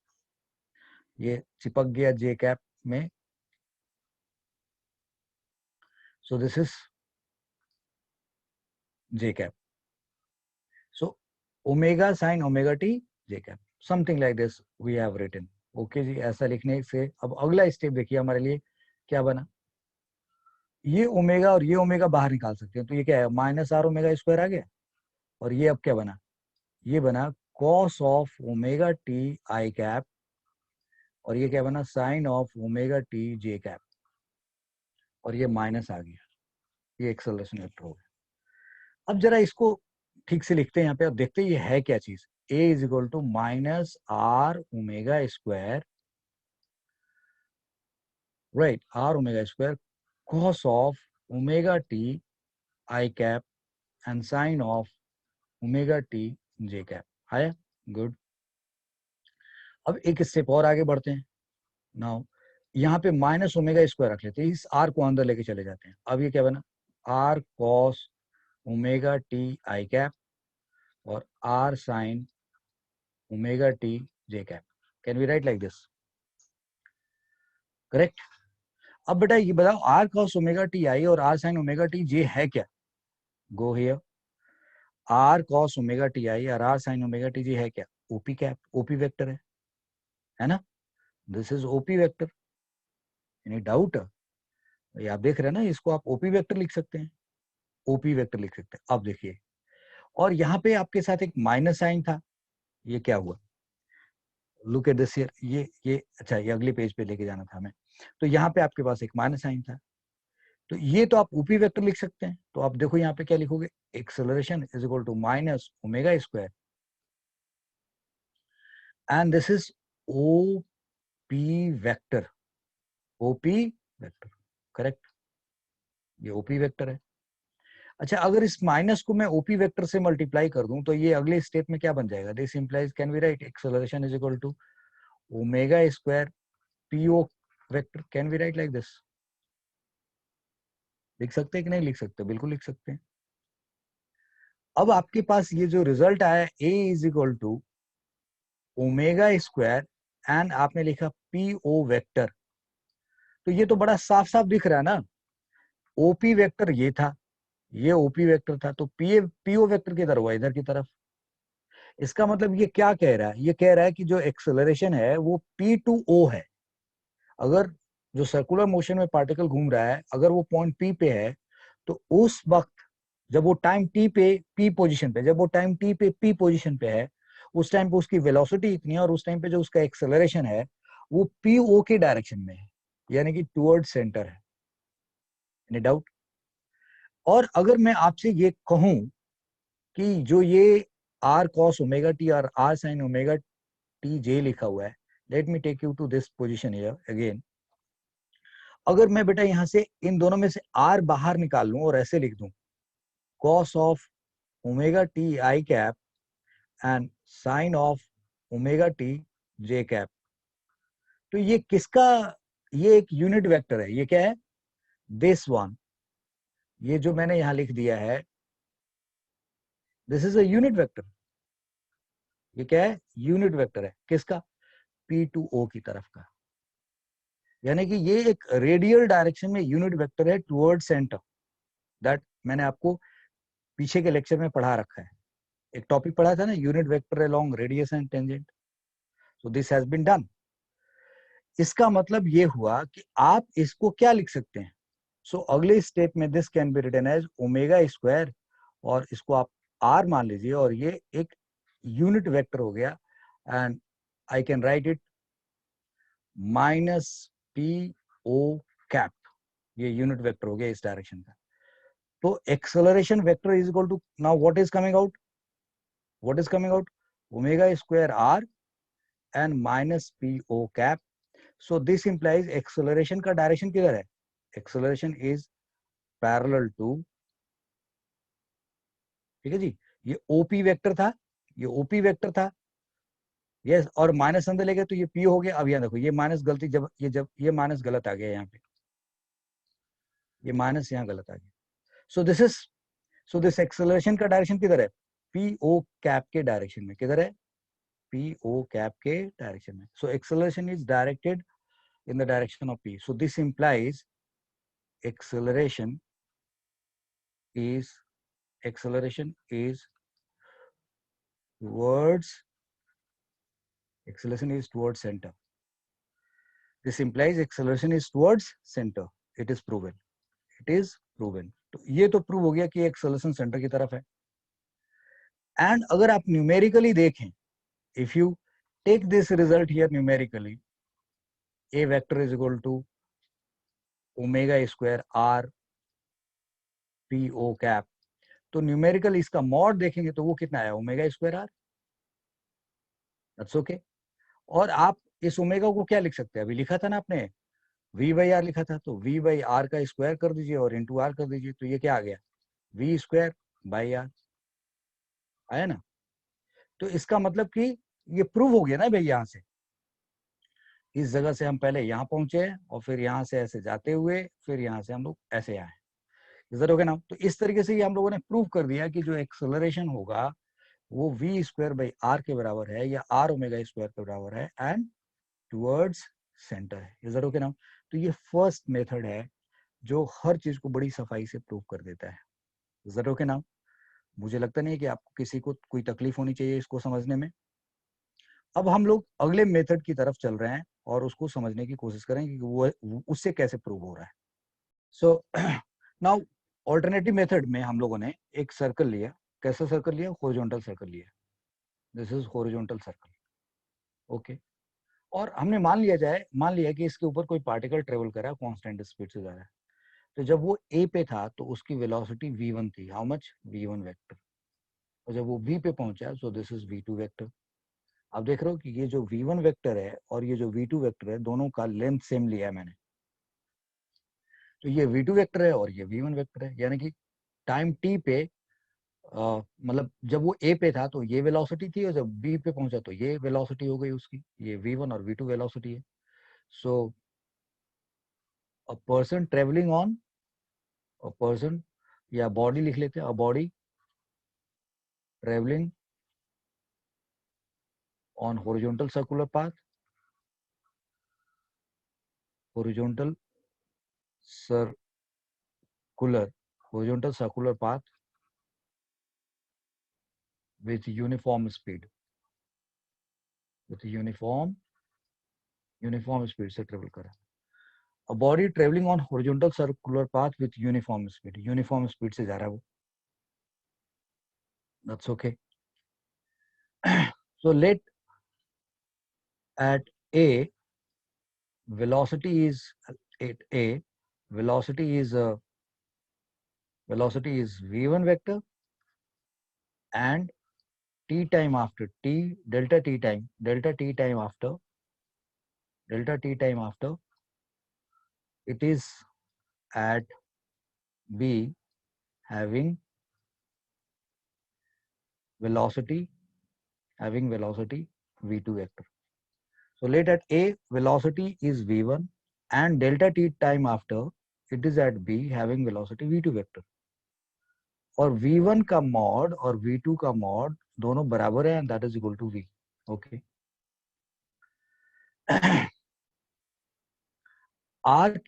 ये चिपक गया जे कैप में, so this is j cap, so omega sine omega T J cap, something like this we have written, okay जी, ऐसा लिखने से अब अगला स्टेप देखिए हमारे लिए क्या बना। ये ओमेगा और ये ओमेगा बाहर निकाल सकते हैं, तो ये क्या है, माइनस आर ओमेगा स्क्वायर आ गया। और ये अब क्या बना, ये बना cos of omega T I cap, और ये क्या बना, sine of omega T J cap, और ये माइनस आ गया, ये एक्सेलरेशन वेक्टर हो गया। अब जरा इसको ठीक से लिखते हैं यहाँ पे, अब देखते हैं ये है क्या चीज। A is equal to minus are omega square, right, r omega square cos of omega T I cap and sine of omega T J cap. आया, गुड। अब एक स्टेप और आगे बढ़ते हैं। नाउ यहाँ पे माइनस ओमेगा स्क्वायर रख लेते हैं, इस आर को अंदर लेके चले जाते हैं। अब ये क्या बना, r cos omega T I cap और are sine omega T J cap. Can we write like this, correct. अब बेटा ये बताओ, r cos omega T i और are sine omega T j है क्या। Go here, r cos omega T i और are sine omega T j है क्या, ओपी कैप, ओपी वेक्टर है ना। This is OP vector, any doubt. ये आप देख रहे हैं ना, इसको आप ओपी वेक्टर लिख सकते हैं, ओपी वेक्टर लिख सकते हैं। अब देखिए, और यहाँ पे आपके साथ एक माइनस साइन था, ये क्या हुआ, लुक एट दिस हियर, ये अच्छा, ये अगले पेज पे लेके जाना था हमें। तो यहाँ पे आपके पास एक माइनस साइन था, तो ये तो आप ओपी वेक्टर लिख सकते हैं। तो आप देखो यहाँ पे क्या लिखोगे, acceleration is equal to minus omega square and this is OP vector, OP vector, correct, ये ओपी वेक्टर है। अच्छा, अगर इस माइनस को मैं ओपी वेक्टर से मल्टीप्लाई कर दूं तो ये अगले स्टेप में क्या बन जाएगा, this implies, can we write acceleration is equal to omega square PO vector, can we write like this. लिख सकते हैं कि नहीं लिख सकते, बिल्कुल लिख सकते हैं। अब आपके पास ये जो रिजल्ट आया a is equal to omega square and आपने लिखा पी ओ वेक्टर, तो ये तो बड़ा साफ साफ दिख रहा है ना, ओपी वेक्टर ये था, ये ओपी वेक्टर था, तो पीओ वेक्टर किधर हुआ, इधर की तरफ। इसका मतलब ये क्या कह रहा है, ये कह रहा है कि जो एक्सेलरेशन है वो पी टू ओ है। अगर जो सर्कुलर मोशन में पार्टिकल घूम रहा है, अगर वो पॉइंट पी पे है, तो उस वक्त जब वो टाइम टी पे पी पोजीशन पे, जब वो टाइम टी पे पी पोजीशन पे है, उस टाइम पे उसकी वेलोसिटी इतनी है, और उस टाइम पे जो उसका एक्सेलरेशन है वो पी ओ के डायरेक्शन में है, यानी कि टुवर्ड सेंटर है। Any doubt. और अगर मैं आपसे ये कहूं कि जो ये आर कॉस ओमेगा टी और are sine omega T J लिखा हुआ है, let me take you to this position here again. अगर मैं बेटा यहां से इन दोनों में से आर बाहर निकाल लूं और ऐसे लिख दूं, cos of omega T I cap and sine of omega T J cap, तो ये किसका, ये एक यूनिट वेक्टर है, ये क्या है, दिस वन, ये जो मैंने यहां लिख दिया है, this is a unit vector. ये क्या है, यूनिट वेक्टर है, किसका, पी टू ओ की तरफ का। यानी कि ये एक रेडियल डायरेक्शन में यूनिट वेक्टर है टुवर्ड सेंटर। दैट मैंने आपको पीछे के लेक्चर में पढ़ा रखा है, एक टॉपिक पढ़ा था ना, unit vector along radius and tangent. So this has been done. इसका मतलब ये हुआ कि आप इसको क्या लिख सकते हैं, सो अगले स्टेप में this can be written as omega square, और इसको आप आर मान लीजिए, और ये एक यूनिट वेक्टर हो गया, and I can write it minus P O cap, ये यूनिट वेक्टर हो गया इस डायरेक्शन का। तो acceleration vector is equal to, now what is coming out, what is coming out, omega square R and minus P O cap. So this implies acceleration का direction किधर है, acceleration is parallel to, ठीक है जी, ये OP vector था, ये OP vector था, yes, और माइनस अंदर ले गए तो ये पी हो गया। अब यहाँ देखो, ये माइनस गलती, जब ये माइनस गलत आ गया यहाँ पे, ये माइनस यहाँ गलत आ गया। सो this is, so this acceleration का डायरेक्शन किधर है, पी ओ कैप के डायरेक्शन में, किधर है, पी ओ कैप के डायरेक्शन में। So acceleration is directed in the direction of p, so this implies acceleration is, acceleration is towards, acceleration is towards center, this implies acceleration is towards center. It is proven. It is proven. तो ये तो prove हो गया कि acceleration centre की तरफ है. And अगर आप न्यूमेरिकली देखें, if you take this result here numerically, a vector is equal to omega square R P O cap, तो न्यूमेरिकल इसका मॉड देखेंगे तो वो कितना आया, omega square R. That's okay. और आप इस ओमेगा को क्या लिख सकते हैं, अभी लिखा था ना आपने, v बाई आर लिखा था, तो v बाई आर का स्क्वायर कर दीजिए और इंटू आर कर दीजिए, तो ये क्या आ गया, v स्क्वायर बाई आर. आया ना. तो इसका मतलब कि ये प्रूव हो गया ना भाई, यहां से इस जगह से हम पहले यहाँ पहुंचे और फिर यहाँ से ऐसे जाते हुए फिर यहाँ से हम लोग ऐसे आए. इधर हो गया ना. तो इस तरीके से ये हम लोगों ने प्रूव कर दिया कि जो एक्सेलरेशन होगा वो v स्क्वायर बाई आर के बराबर है या r ओमेगा स्क्वायर के बराबर है एंड टुवर्ड्स सेंटर है. इधर हो गया ना. तो ये फर्स्ट मेथड है जो हर चीज को बड़ी सफाई से प्रूव कर देता है. इधर हो गया ना. मुझे लगता नहीं है कि आपको किसी को कोई तकलीफ होनी चाहिए इसको समझने में. अब हम लोग अगले मेथड की तरफ चल रहे हैं और उसको समझने की कोशिश करें कि वो उससे कैसे प्रूव हो रहा है. सो नाउ ऑल्टरनेटिव मेथड में हम लोगों ने एक सर्कल लिया. कैसा सर्कल लिया, हॉरिजॉन्टल सर्कल लिया. This is horizontal circle. Okay. और हमने मान लिया कि इसके ऊपर कोई पार्टिकल ट्रेवल कर रहा है कांस्टेंट स्पीड से जा रहा है. तो जब वो ए पे था तो उसकी वेलोसिटी v1 थी. How much, v1 vector. और जब वो बी पे पहुंचा सो दिस इज v2 वेक्टर. आप देख रहे हो कि ये जो v1 वेक्टर है और ये जो v2 वेक्टर है दोनों का लेंथ सेम लिया है मैंने. तो ये v2 वेक्टर है और ये v1 वेक्टर है, यानी कि टाइम t पे मतलब जब वो a पे था तो ये वेलोसिटी थी और जब b पे पहुंचा तो ये वेलोसिटी हो गई उसकी. ये v1 और v2 वेलोसिटी है. So a person travelling on, a person या बॉडी लिख लेते हैं, a body travelling on horizontal circular path, horizontal circular horizontal circular path with uniform speed, with uniform speed से ट्रेवल कर रहा है. A body traveling on horizontal circular path with uniform speed से जा रहा है वो. That's okay. So let at a velocity is at a velocity is v1 vector and t time after t delta t time after it is at b having velocity v2 vector. So let at a velocity is v1 and delta t time after it is at b having velocity v2 vector. और v1 का mod और v2 का mod दोनों बराबर है and that is equal to v. Okay. arc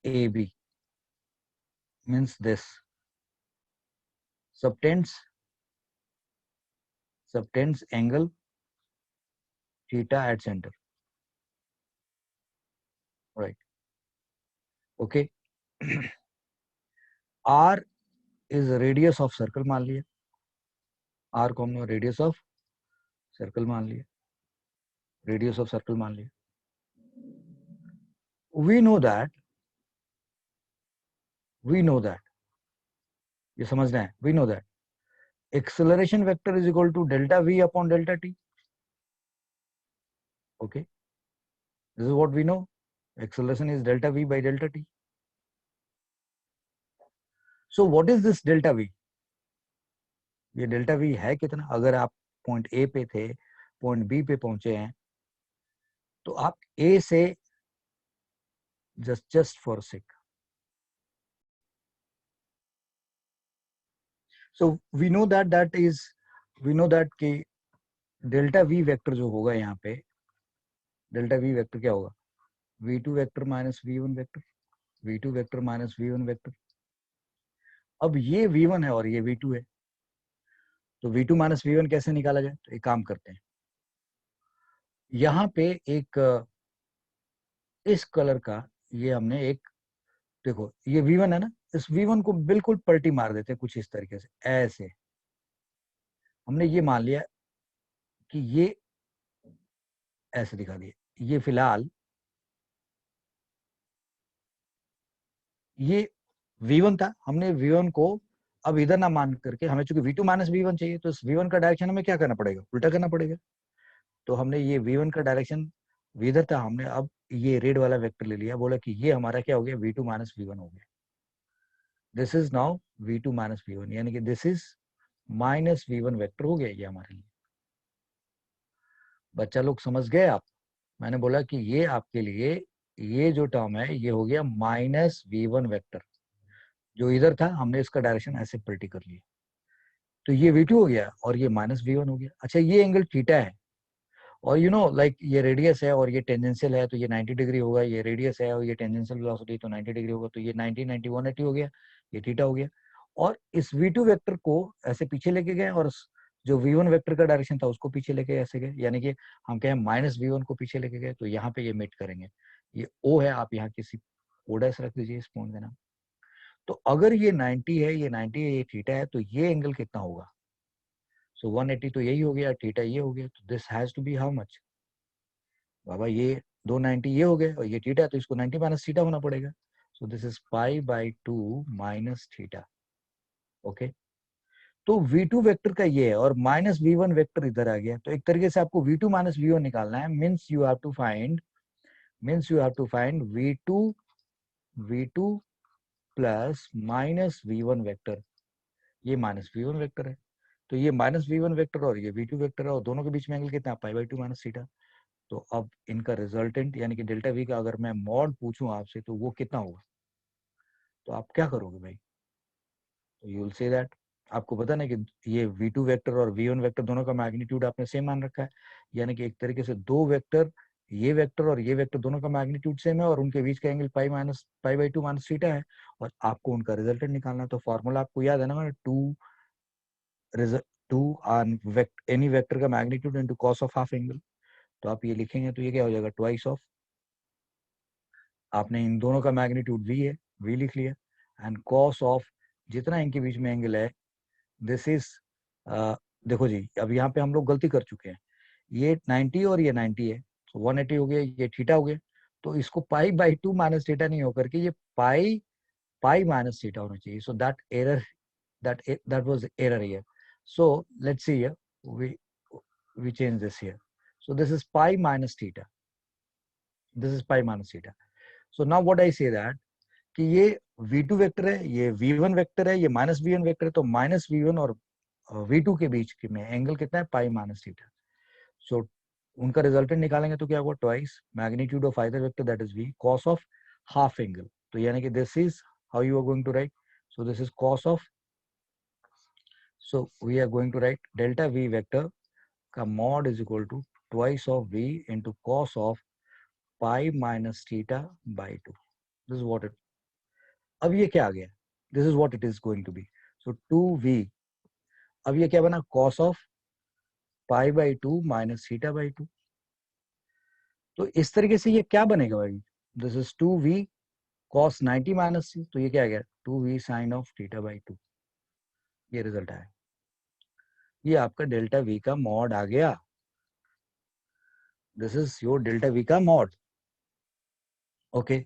AB means this subtends angle theta at center, right? Okay. r is radius of circle मान लिया, r को हमने radius of circle मान लिया, we know that ये समझना है, we know that acceleration vector is equal to delta v upon delta t. Okay, this is what we know. Acceleration is delta v by delta t. So what is this delta v? ये delta v है कितना? अगर आप point A पे थे, point B पे पहुंचे हैं, तो आप ए से just for sake. So we know that कि डेल्टा v वेक्टर जो होगा यहाँ पे, डेल्टा v वेक्टर क्या होगा, v2 vector minus v1 vector, v2 vector minus v1 vector. अब ये v1 है और ये v2 है, तो v2 माइनस v1 कैसे निकाला जाए? तो एक काम करते हैं, यहाँ पे एक इस कलर का ये हमने एक, देखो ये V1 है ना, इस V1 को बिल्कुल पलटी मार देते हैं कुछ इस तरीके से, ऐसे हमने ये मान लिया कि ये ऐसे दिखा दिया। ये फिलहाल ये V1 था, हमने V1 को अब इधर ना मान करके, हमें चूंकि V2 माइनस V1 चाहिए, तो इस V1 का डायरेक्शन हमें क्या करना पड़ेगा, उल्टा करना पड़ेगा। तो हमने ये V1 का डायरेक्शन इधर था, हमने अब ये रेड वाला वेक्टर ले लिया, बोला कि ये हमारा क्या हो गया, V2 माइनस V1 हो गया। This is now V2 minus V1, यानी कि this is minus V1 vector हो गया ये हमारे लिए। बच्चा लोग समझ गए आप? मैंने बोला कि ये आपके लिए ये जो टर्म है ये हो गया माइनस V1 वेक्टर, जो इधर था हमने इसका डायरेक्शन ऐसे पलटी कर लिया, तो ये V2 हो गया और ये माइनस V1 हो गया। अच्छा, ये एंगल थीटा है, और यू नो लाइक ये रेडियस है और ये टेंजेंशियल है, तो ये 90 डिग्री होगा, ये रेडियस है और ये टेंजेंशियल वेलोसिटी, तो 90 डिग्री होगा, तो ये 90 90 180 हो गया, ये थीटा हो गया। और इस V2 वेक्टर को ऐसे पीछे लेके गए, और जो V1 वेक्टर का डायरेक्शन था उसको पीछे लेके ऐसे गए, यानी कि हम कहें माइनस V1 को पीछे लेके गए, तो यहाँ पे ये मीट करेंगे। ये O है, आप यहाँ किसी ओडेस रख दीजिए इस पॉइंट का नाम। तो अगर ये 90 है, ये 90 है, ये थीटा है, तो ये एंगल कितना होगा? सो 180 तो यही हो गया, थीटा ये हो गया, तो this has to be how much बाबा, ये 290 ये हो गए और ये थीटा, तो इसको 90 माइनस थीटा होना पड़ेगा। So this is pi by 2 minus theta. Okay, तो V2 वेक्टर का ये है और माइनस V1 वेक्टर इधर आ गया, तो एक तरीके से आपको V2 माइनस V1 निकालना है। Means you have to find V2 plus minus V1 vector. ये माइनस V1 वेक्टर है, तो ये माइनस V1 वेक्टर और ये V2 वेक्टर है, और दोनों के बीच में एंगल कितना, पाई बाई 2 माइनस थीटा। तो अब इनका रिजल्टेंट यानी कि डेल्टा V का अगर मैं मॉड पूछूं आपसे, तो वो कितना होगा? तो आप क्या करोगे भाई? तो यू विल से दैट, आपको पता ना कि ये V2 वेक्टर और V1 वेक्टर दोनों का मैग्नीट्यूड आपने सेम मान रखा है, यानी कि एक तरीके से दो वेक्टर, ये वेक्टर और ये वेक्टर दोनों का मैग्नीट्यूड सेम है, और उनके बीच का angle pi by 2 minus theta है, और आपको उनका रिजल्टेंट निकालना है। तो फॉर्मूला आपको याद है ना, मैंने टू ऑन एनी वेक्टर का magnitude into cos of half angle. तो आप ये लिखेंगे तो ये क्या हो जाएगा, ट्वाइस ऑफ, आपने इन दोनों का मैग्नीट्यूड V है, V लिख लिया, एंड कॉस ऑफ जितना इनके बीच में एंगल है, दिस इज, देखो जी अब यहाँ पे हम लोग गलती कर चुके हैं, ये 90 और ये 90 है, तो 180 हो गया, ये थीटा हो गया, तो इसको पाई बाई 2 माइनस थीटा नहीं होकर के ये पाई पाई माइनस थीटा होना चाहिए। So that error, that was error here. So let's see here, we change this here. So this is pi minus theta, this is pi minus theta. So now what I say that कि ये V2 vector है, ये V1 vector है, ये minus V1 vector है, तो minus V1 और V2 के बीच के में एंगल कितना है, पाई माइनस थीटा। सो उनका रिजल्टेंट निकालेंगे तो क्या होगा, twice magnitude of either vector that is V cos of half angle. तो यानी कि this is how you are going to write, so this is cos of, so we are going to write delta V vector का mod is equal to twice of V into cos of pi minus theta by 2. This is what it, अब ये क्या आ गया, this is what it is going to be. So 2V, अब ये क्या बना, cos of pi by 2 minus theta by 2. तो इस तरीके से ये क्या बनेगा भाई, this is 2V cos 90 minus C, तो ये क्या आ गया, 2V sin of theta by 2, ये रिजल्ट आया। ये आपका डेल्टा V का मॉड आ गया, this is your delta V का मॉड। ओके,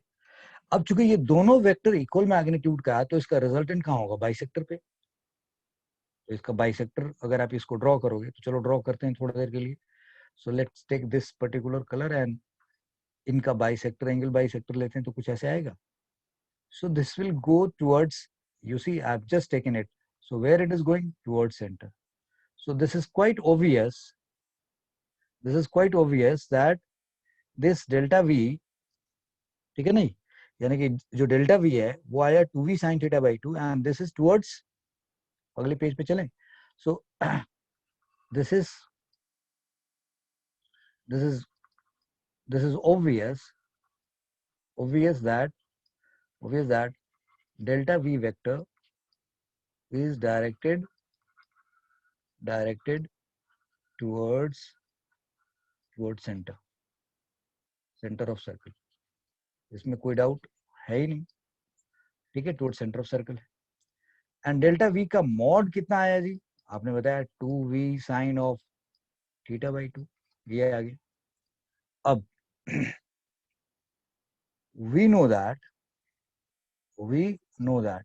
अब चूंकि ये दोनों वेक्टर इक्वल मैग्नीट्यूड का है, तो इसका रिजल्टेंट कहाँ होगा, बाइसेक्टर पे। तो इसका बाइसेक्टर अगर आप इसको ड्रॉ करोगे, तो चलो ड्रॉ करते हैं थोड़ी देर के लिए। So let's take this particular colour and इनका बाइसेक्टर, एंगल बाइसेक्टर लेते हैं, तो कुछ ऐसे आएगा। So this will go towards, you see I've just taken it, so where it is going, towards center. So this is quite obvious, this is quite obvious that this delta V, ठीक है नहीं, यानी कि जो delta V है वो आया 2V sin theta by 2 and this is towards, अगले पेज पे चलें। सो this is this is this is obvious that delta V vector is directed towards center of circle. इसमें कोई डाउट है ही नहीं, ठीक है, टुवर्ड सेंटर ऑफ सर्कल है। एंड डेल्टा वी का मॉड कितना आया जी, आपने बताया 2v sine of theta by 2, ये आ गया। अब we know that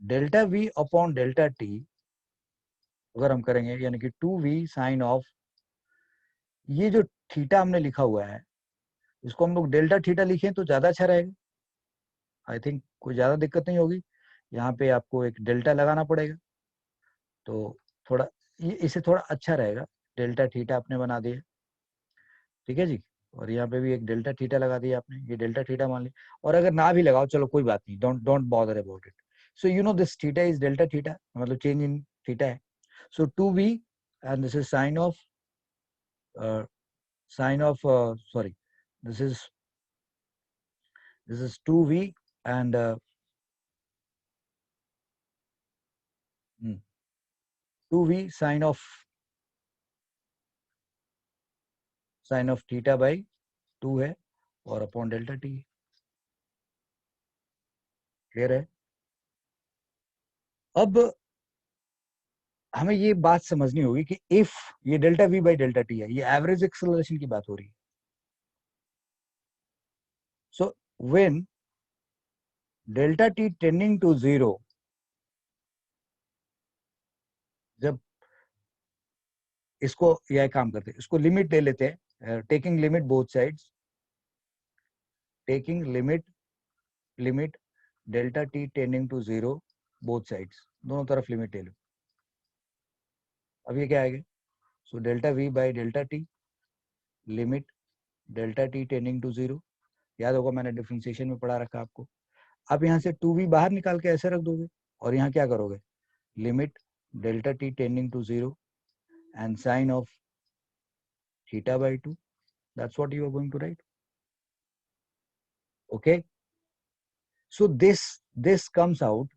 delta v upon delta t अगर हम करेंगे, यानी कि 2v साइन ऑफ, ये जो थीटा हमने लिखा हुआ है इसको हम लोग डेल्टा थीटा लिखें तो ज्यादा अच्छा रहेगा। आई थिंक कोई ज्यादा दिक्कत नहीं होगी। यहाँ पे आपको एक डेल्टा लगाना पड़ेगा, तो थोड़ा ये इसे थोड़ा अच्छा रहेगा। डेल्टा थीटा आपने बना दिया, ठीक है जी। और यहाँ पे भी एक डेल्टा थीटा लगा दिया आपने, ये डेल्टा थीटा मान लिया। और अगर ना भी लगाओ चलो कोई बात नहीं, don't don't bother about it. So you know this theta is delta theta, मतलब चेंज इन थीटा है। सो 2v and this is sine of sorry, this is 2v and 2v sine of theta by 2 है और upon delta T. Clear है? अब हमें ये बात समझनी होगी कि इफ ये delta V by delta T है, ये एवरेज एक्सेलरेशन की बात हो रही है। So when delta T tending to 0, जब इसको यह काम करते हैं, इसको लिमिट ले लेते हैं, taking limit both sides, taking limit delta T tending to 0 both sides, दोनों तरफ लिमिट ले लो। अब ये क्या आएगा? So delta V by delta T limit delta T tending to 0, याद होगा मैंने डिफरेंशिएशन में पढ़ा रखा आपको। आप यहाँ से 2v बाहर निकाल के ऐसे रख दोगे और यहाँ क्या करोगे, limit delta T tending to 0 and sine of theta by 2, that's what you are going to write. Okay, so this comes out,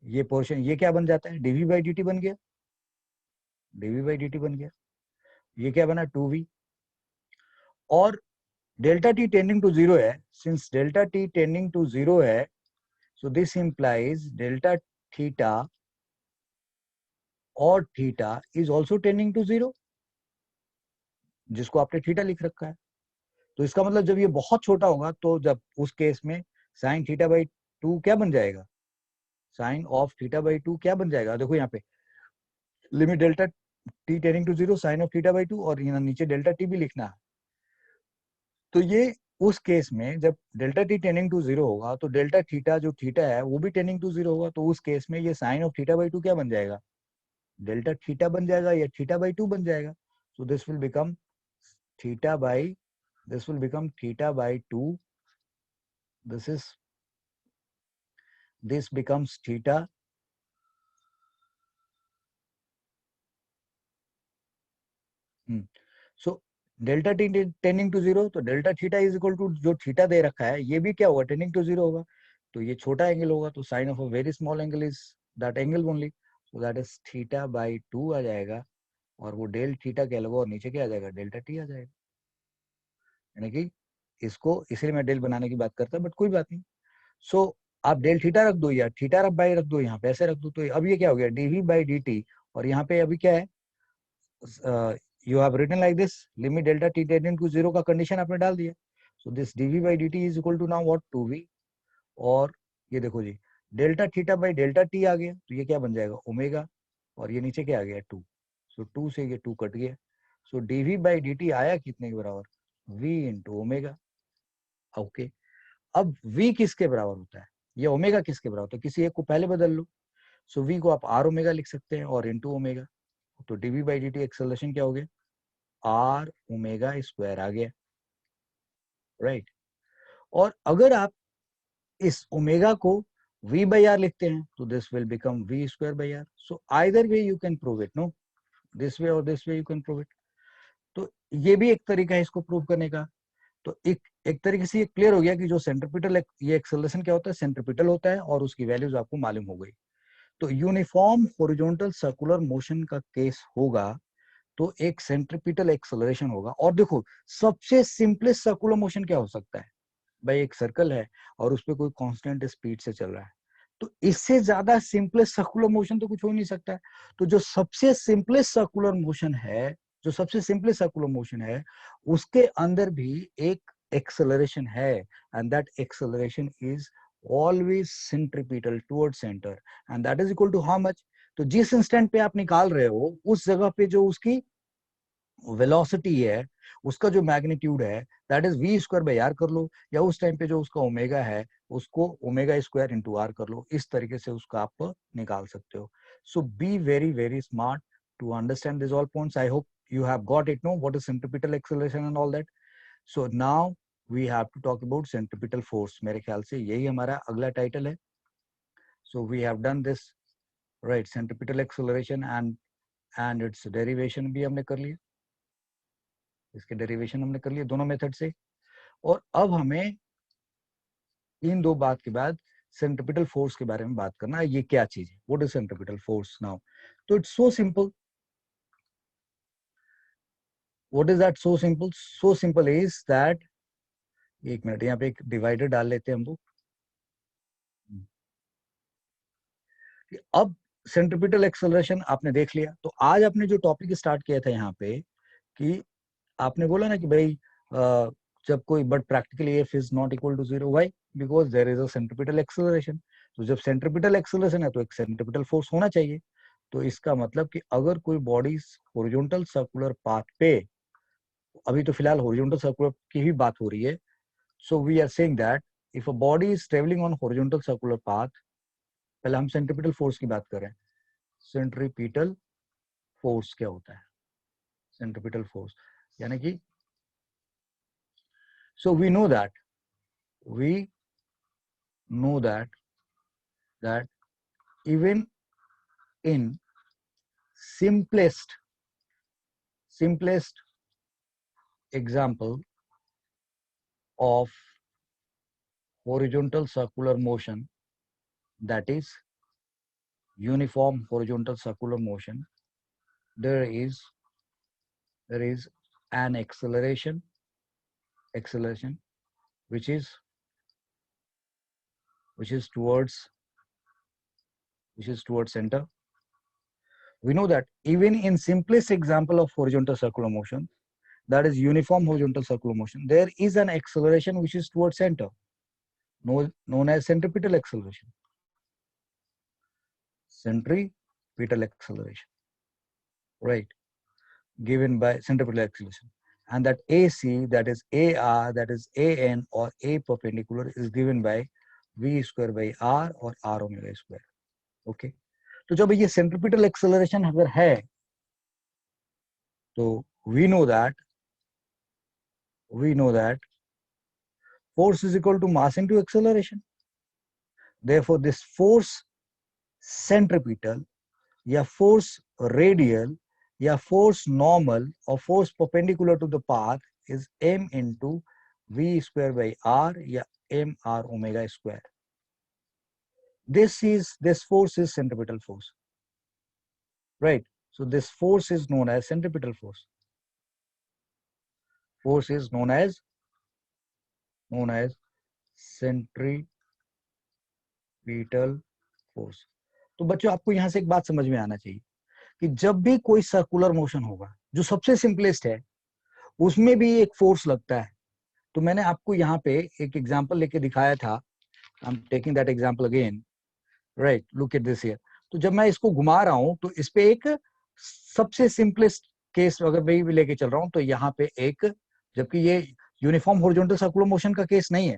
ये पोर्शन ये क्या बन जाता है, dv by dt बन गया, dv by dt बन गया। ये क्या बना, 2v, और डेल्टा टी टेंडिंग टू 0 है, since delta T tending to 0 है, so this implies delta theta और theta is also tending to 0, जिसको आपने थीटा लिख रखा है। तो इसका मतलब जब ये बहुत छोटा होगा तो जब उस केस में साइन थीटा बाई 2 क्या बन जाएगा, साइन ऑफ थीटा बाई 2 क्या बन जाएगा, देखो यहाँ पे limit delta T tending to 0 sine of theta by 2, और यहाँ नीचे डेल्टा टी भी लिखना है। तो ये उस केस में जब डेल्टा टी टेंडिंग टू 0 होगा तो डेल्टा थीटा जो थीटा है वो भी टेंडिंग टू 0 होगा, तो उस केस में ये साइन ऑफ थीटा बाई 2 क्या बन जाएगा, डेल्टा थीटा बन जाएगा या थीटा बाई 2 बन जाएगा। सो this will become theta by, this will become theta by 2, this becomes theta, so delta T tending to 0, तो delta theta is equal to जो थीटा दे रखा है ये भी क्या होगा, टेंडिंग टू 0 होगा, तो ये छोटा एंगल होगा, तो sine of a very small angle is that angle only, so that is theta by 2 आ जाएगा, और वो डेल थीटा के अलावा और नीचे क्या आ जाएगा, डेल्टा टी आ जाएगा। यानी कि इसको इसलिए मैं डेल बनाने की बात करता, बट कोई बात नहीं। सो आप डेल थीटा रख दो या थीटा रख बाई रख दो, यहाँ पे ऐसे रख दो, तो अब ये क्या हो गया, dv बाई dt, और यहाँ पे अभी क्या है, you have written like this, limit delta T tending to 0 का कंडीशन आपने डाल दिया। So this dv by dt is equal to now what, 2v, और ये देखो जी delta theta by delta t आ गया, तो ये क्या बन जाएगा, ओमेगा, और ये नीचे क्या आ गया, 2, सो 2 से ये 2 कट गया, सो dv बाई dt आया कितने के बराबर, v इंटू ओमेगा। ओके, अब v किसके बराबर होता है, ये ओमेगा किसके बराबर होता है, किसी एक को पहले बदल लो। सो v को आप r ओमेगा लिख सकते हैं और इंटू ओमेगा, तो dv बाई dt एक्सेलरेशन क्या हो गया, r ओमेगा स्क्वायर आ गया, राइट। और अगर आप इस ओमेगा को v बाई आर लिखते हैं तो this will become v square by r. So either way you can prove it, no this way और this way you can prove it. तो ये भी एक तरीका है इसको प्रूव करने का। तो एक तरीके से ये क्लियर हो गया कि जो सेंट्रीपिटल ये एक्सेलरेशन क्या होता है, सेंट्रीपिटल होता है, और उसकी वैल्यूज आपको मालूम हो गई। तो यूनिफॉर्म हॉरिजॉन्टल सर्कुलर मोशन का केस होगा तो एक सेंट्रीपिटल एक्सेलरेशन होगा। और देखो सबसे सिंपलेस्ट सर्कुलर मोशन क्या हो सकता है भाई, एक सर्कल है और उस पर कोई कांस्टेंट स्पीड से चल रहा है, तो इससे ज्यादा सिंपलेस्ट सर्कुलर मोशन तो कुछ हो नहीं सकता है। तो जो सबसे सिंपलेस्ट सर्कुलर मोशन है, जो सबसे सिंपलेस्ट सर्कुलर मोशन है, उसके अंदर भी एक एक्सेलरेशन है, and that acceleration is always centripetal toward centre, and that is equal to how much. तो जिस इंस्टेंट पे आप निकाल रहे हो उस जगह पे जो उसकी वेलोसिटी है, उसका जो मैग्नीट्यूड है, that is V square by R कर लो, या उस टाइम पे जो उसका ओमेगा है उसको ओमेगा स्क्वायर इंटू आर कर लो। इस तरीके से उसका आप निकाल सकते हो। So be very very smart to understand this all points. I hope you have got it, no, what is centripetal acceleration and all that. So now we have to talk about centripetal force. मेरे ख्याल से यही हमारा अगला title है। So we have done this, right, centripetal acceleration and its derivation भी हमने कर लिया, इसके डेरिवेशन हमने कर लिए दोनों मेथड से। और अब हमें इन दो बात के बाद सेंट्रिपिटल फोर्स के बारे में बात करना है। ये क्या चीज है, what is centripetal force now? तो it's so simple. What is that so simple? So simple is that, एक मिनट यहाँ पे एक डिवाइडर डाल लेते हैं हम लोग। अब सेंट्रिपिटल एक्सेलरेशन आपने देख लिया, तो आज आपने जो टॉपिक स्टार्ट किया था यहाँ पे, कि आपने बोला ना कि भाई जब कोई, but practically F is not equal to zero, why? Because there is a centripetal acceleration. तो जब सेंट्रिपिटल एक्सेलरेशन है तो एक सेंट्रिपिटल फोर्स होना चाहिए। तो इसका मतलब कि अगर कोई बॉडी हॉरिजॉन्टल सर्कुलर पाथ पे, अभी तो फिलहाल हॉरिजॉन्टल सर्कुलर की ही बात हो रही है, so we are saying that if a body is travelling on horizontal circular path, पहले हम सेंट्रिपिटल फोर्स की बात करें। सेंट्रिपिटल फोर्स क्या होता है? सेंट्रिपिटल फोर्स यानी कि, so we know that even in simplest example of horizontal circular motion, that is uniform horizontal circular motion, there is an acceleration which is towards center. We know that even in simplest example of horizontal circular motion, that is uniform horizontal circular motion, there is an acceleration which is towards center, known as centripetal acceleration. Centripetal acceleration, right, given by centripetal acceleration. And that AC, that is AR, that is AN or A perpendicular is given by V square by R or R omega square. Okay. तो जब ये centripetal acceleration अगर है, तो we know that force is equal to mass into acceleration. Therefore, this force centripetal या force radial या force normal or force perpendicular to the path is m into v square by r या m r omega square. This force is centripetal force, right? So this force is known as centripetal force. Force is known as centripetal force. तो बच्चों आपको यहां से एक बात समझ में आना चाहिए कि जब भी कोई सर्कुलर मोशन होगा, जो सबसे सिंपलेस्ट है, उसमें भी एक फोर्स लगता है। तो मैंने आपको यहाँ पे एक एग्जांपल लेके दिखाया था, I am taking that example again, right, look at this here. तो जब मैं इसको घुमा रहा हूं तो इस पे एक सबसे सिंपलेस्ट केस अगर मैं भी लेके चल रहा हूं, तो यहाँ पे एक, जबकि ये यूनिफॉर्म हॉरिजॉन्टल सर्कुलर मोशन का केस नहीं है,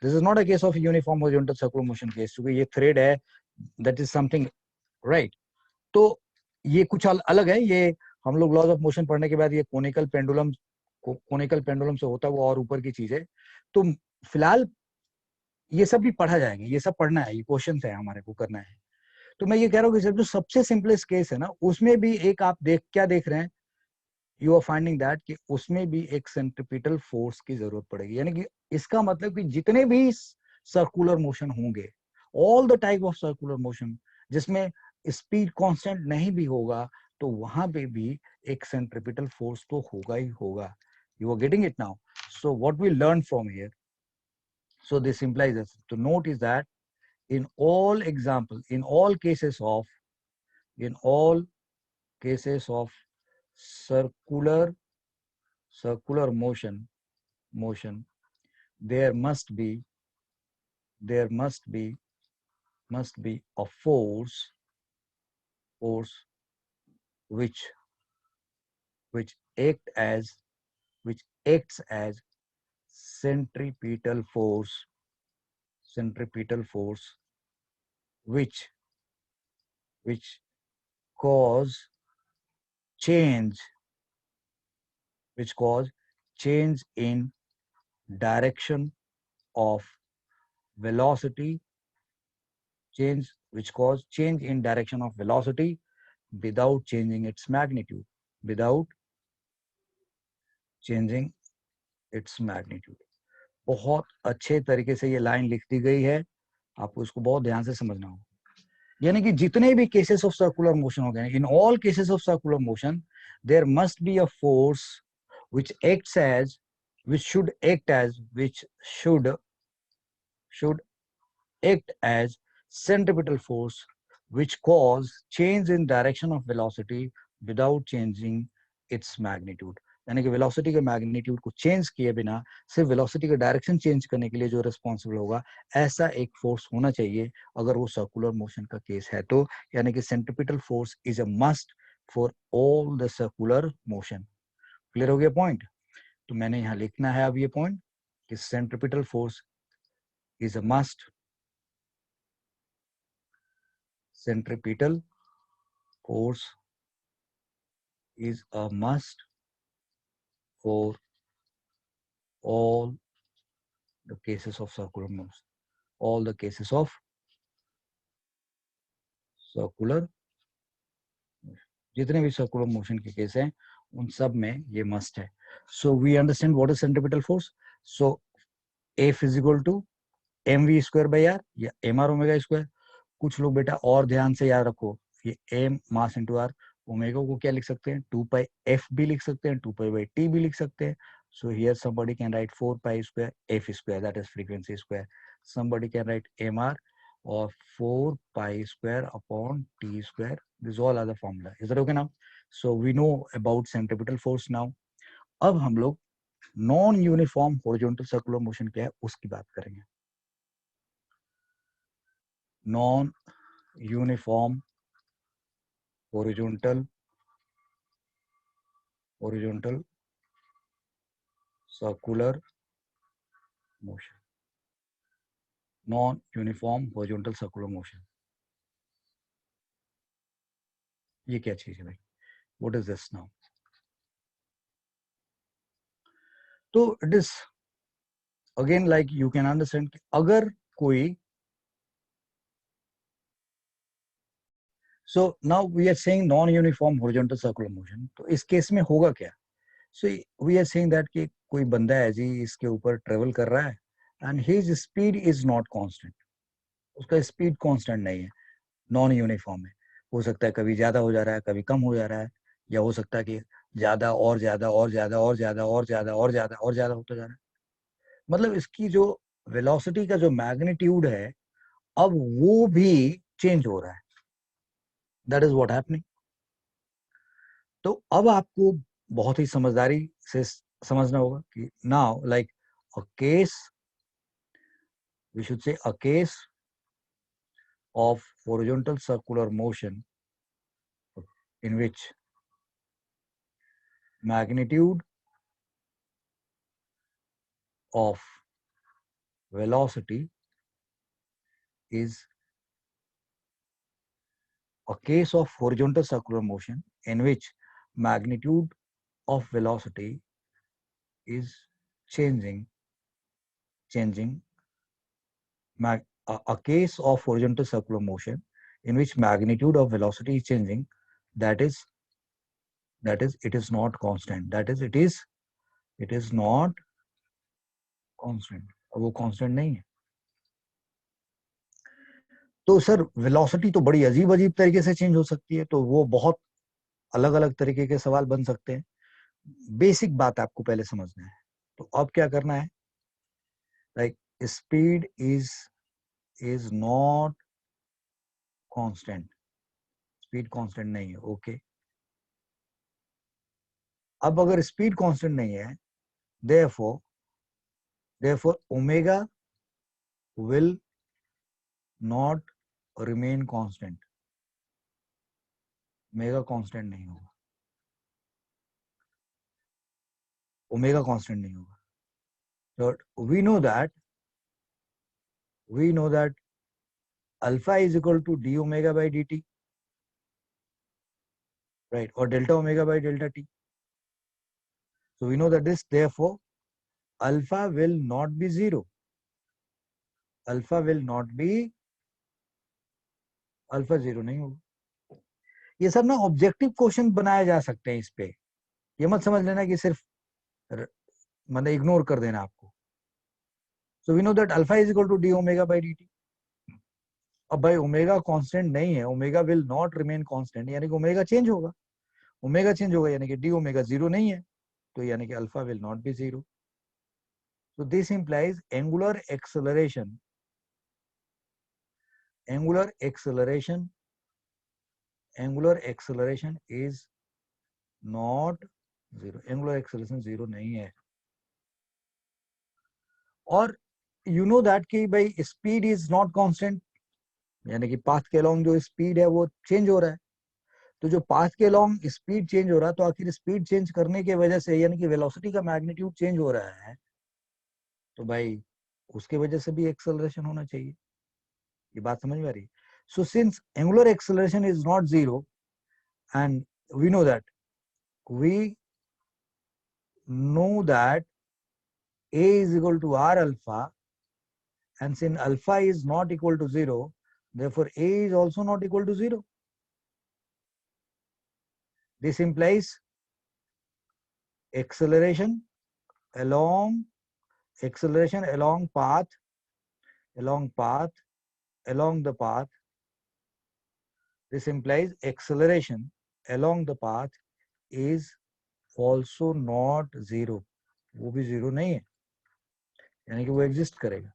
this is not a case of uniform horizontal circular motion case, क्योंकि ये थ्रेड है, दैट इज समथिंग, राइट। तो ये कुछ अलग है, ये हम लोग लॉज ऑफ मोशन पढ़ने के बाद ये कोनिकल पेंडुलम से होता हुआ और ऊपर की चीज है। तो फिलहाल ये सब भी पढ़ा जाएगा, ये सब पढ़ना है, ये क्वेश्चन है हमारे को करना है। तो मैं ये कह रहा हूँ कि जो सबसे सिंपलेस्ट केस है ना, उसमें भी एक आप क्या देख रहे हैं, यू आर फाइंडिंग दैट कि उसमें भी एक सेंट्रिपिटल फोर्स की जरूरत पड़ेगी। यानी कि इसका मतलब कि जितने भी सर्कुलर मोशन होंगे, all the type of circular motion जिसमें स्पीड कांस्टेंट नहीं भी होगा, तो वहां पे भी एक सेंट्रिपिटल फोर्स तो होगा ही होगा. You are getting it now. So what we learn from here, so this implies that to note is that in all examples, in all cases of circular motion, there must be a force which which act as which acts as centripetal force which cause change in direction of velocity cause change in direction of velocity without changing its magnitude. बहुत अच्छे तरीके से ये line लिख दी गई है, आपको इसको बहुत ध्यान से समझना होगा. यानी कि जितने भी केसेस ऑफ सर्कुलर मोशन हो गए, in all cases of circular motion there must be a force which should act as centripetal force which cause change in direction of velocity without changing its magnitude. यानी कि velocity के magnitude को change किए बिना सिर्फ velocity का direction change करने के लिए जो रिस्पॉन्सिबल होगा, ऐसा एक फोर्स होना चाहिए अगर वो सर्कुलर मोशन का केस है तो. यानी कि centripetal force is a must for all the circular motion. Clear हो गया पॉइंट? तो मैंने यहाँ लिखना है अब ये पॉइंट कि centripetal force is a must centripetal force is a must for all the cases of circular motion. All the cases of circular motion. जितने भी circular motion के केस हैं उन सब में ये must है. So we understand what is centripetal force. So F is equal to mv square by r या mr omega square. कुछ लोग बेटा और ध्यान से याद रखो, ये m mass into R, omega को क्या लिख सकते हैं 2 pi f भी लिख सकते हैं, 2 pi by t भी लिख सकते हैं. So here somebody can write 4 pi square f square, that is frequency square. Somebody can write mr or 4 pi square upon t square. This all are the formula. Is that okay now? So we know about centripetal force now. अब हम लोग non uniform horizontal circular motion क्या है उसकी बात करेंगे. Non uniform horizontal circular motion. Non-uniform horizontal circular motion. ये क्या चीज है भाई? What is this now? तो it is again like you can understand कि अगर कोई so now we are saying non-uniform horizontal circular motion. तो इस केस में होगा क्या? So we are saying that कि कोई बंदा है जी इसके ऊपर ट्रेवल कर रहा है and his speed is not constant. उसका स्पीड कांस्टेंट नहीं है, नॉन यूनिफॉर्म है. हो सकता है कभी ज्यादा हो जा रहा है, कभी कम हो जा रहा है, या हो सकता है कि ज्यादा और ज्यादा और ज्यादा और ज्यादा और ज्यादा और ज्यादा और ज्यादा होता जा रहा है. मतलब इसकी जो वेलोसिटी का जो मैग्नीट्यूड है अब वो भी चेंज हो रहा है. That is what happening. तो अब आपको बहुत ही समझदारी से समझना होगा कि now like a case, we should say a case of horizontal circular motion in which magnitude of velocity is a case of horizontal circular motion in which magnitude of velocity is changing a case of horizontal circular motion in which magnitude of velocity is changing, that is it is not constant, that is it is not constant. अब वो constant नहीं है. तो sir velocity तो बड़ी अजीब अजीब तरीके से चेंज हो सकती है, तो वो बहुत अलग अलग तरीके के सवाल बन सकते हैं, बेसिक बात आपको पहले समझना है। तो अब क्या करना है, like speed is not constant, speed constant नहीं है, ओके। अब अगर स्पीड कांस्टेंट नहीं है, therefore omega will not remain constant, omega constant नहीं होगा, ओमेगा कांस्टेंट नहीं होगा। So we know that alpha is equal to d omega by dt, right, or delta omega by delta t. So we know that this, therefore alpha will not be zero, alpha will not be, alpha zero नहीं होगा। ये सब ना objective question बनाए जा सकते हैं इस पे, ये मत समझ लेना कि सिर्फ मतलब इग्नोर कर देना आपको। So we know that alpha is equal to D omega by D T. अब भाई ओमेगा कांस्टेंट नहीं है, omega will not remain constant, यानी कि ओमेगा चेंज होगा, ओमेगा चेंज होगा यानी कि डी ओमेगा जीरो नहीं है, तो यानी कि alpha will not be zero. So this implies angular acceleration is not zero, angular acceleration zero नहीं है। और you know that कि भाई speed is not constant, यानी कि पाथ के अलॉन्ग जो स्पीड है वो चेंज हो रहा है। तो जो पाथ के अलॉन्ग स्पीड चेंज हो रहा है, तो आखिर स्पीड चेंज करने की वजह से यानी कि वेलोसिटी का मैग्नीट्यूड चेंज हो रहा है, तो भाई उसके वजह से भी एक्सेलरेशन होना चाहिए। ये बात समझ में आ रही है? So since angular acceleration is not zero and we know that A is equal to R alpha, and since alpha is not equal to zero, therefore A is also not equal to zero. This implies acceleration along the path. This implies acceleration along the path is also not zero. वो भी zero नहीं है, यानी कि वो exist करेगा।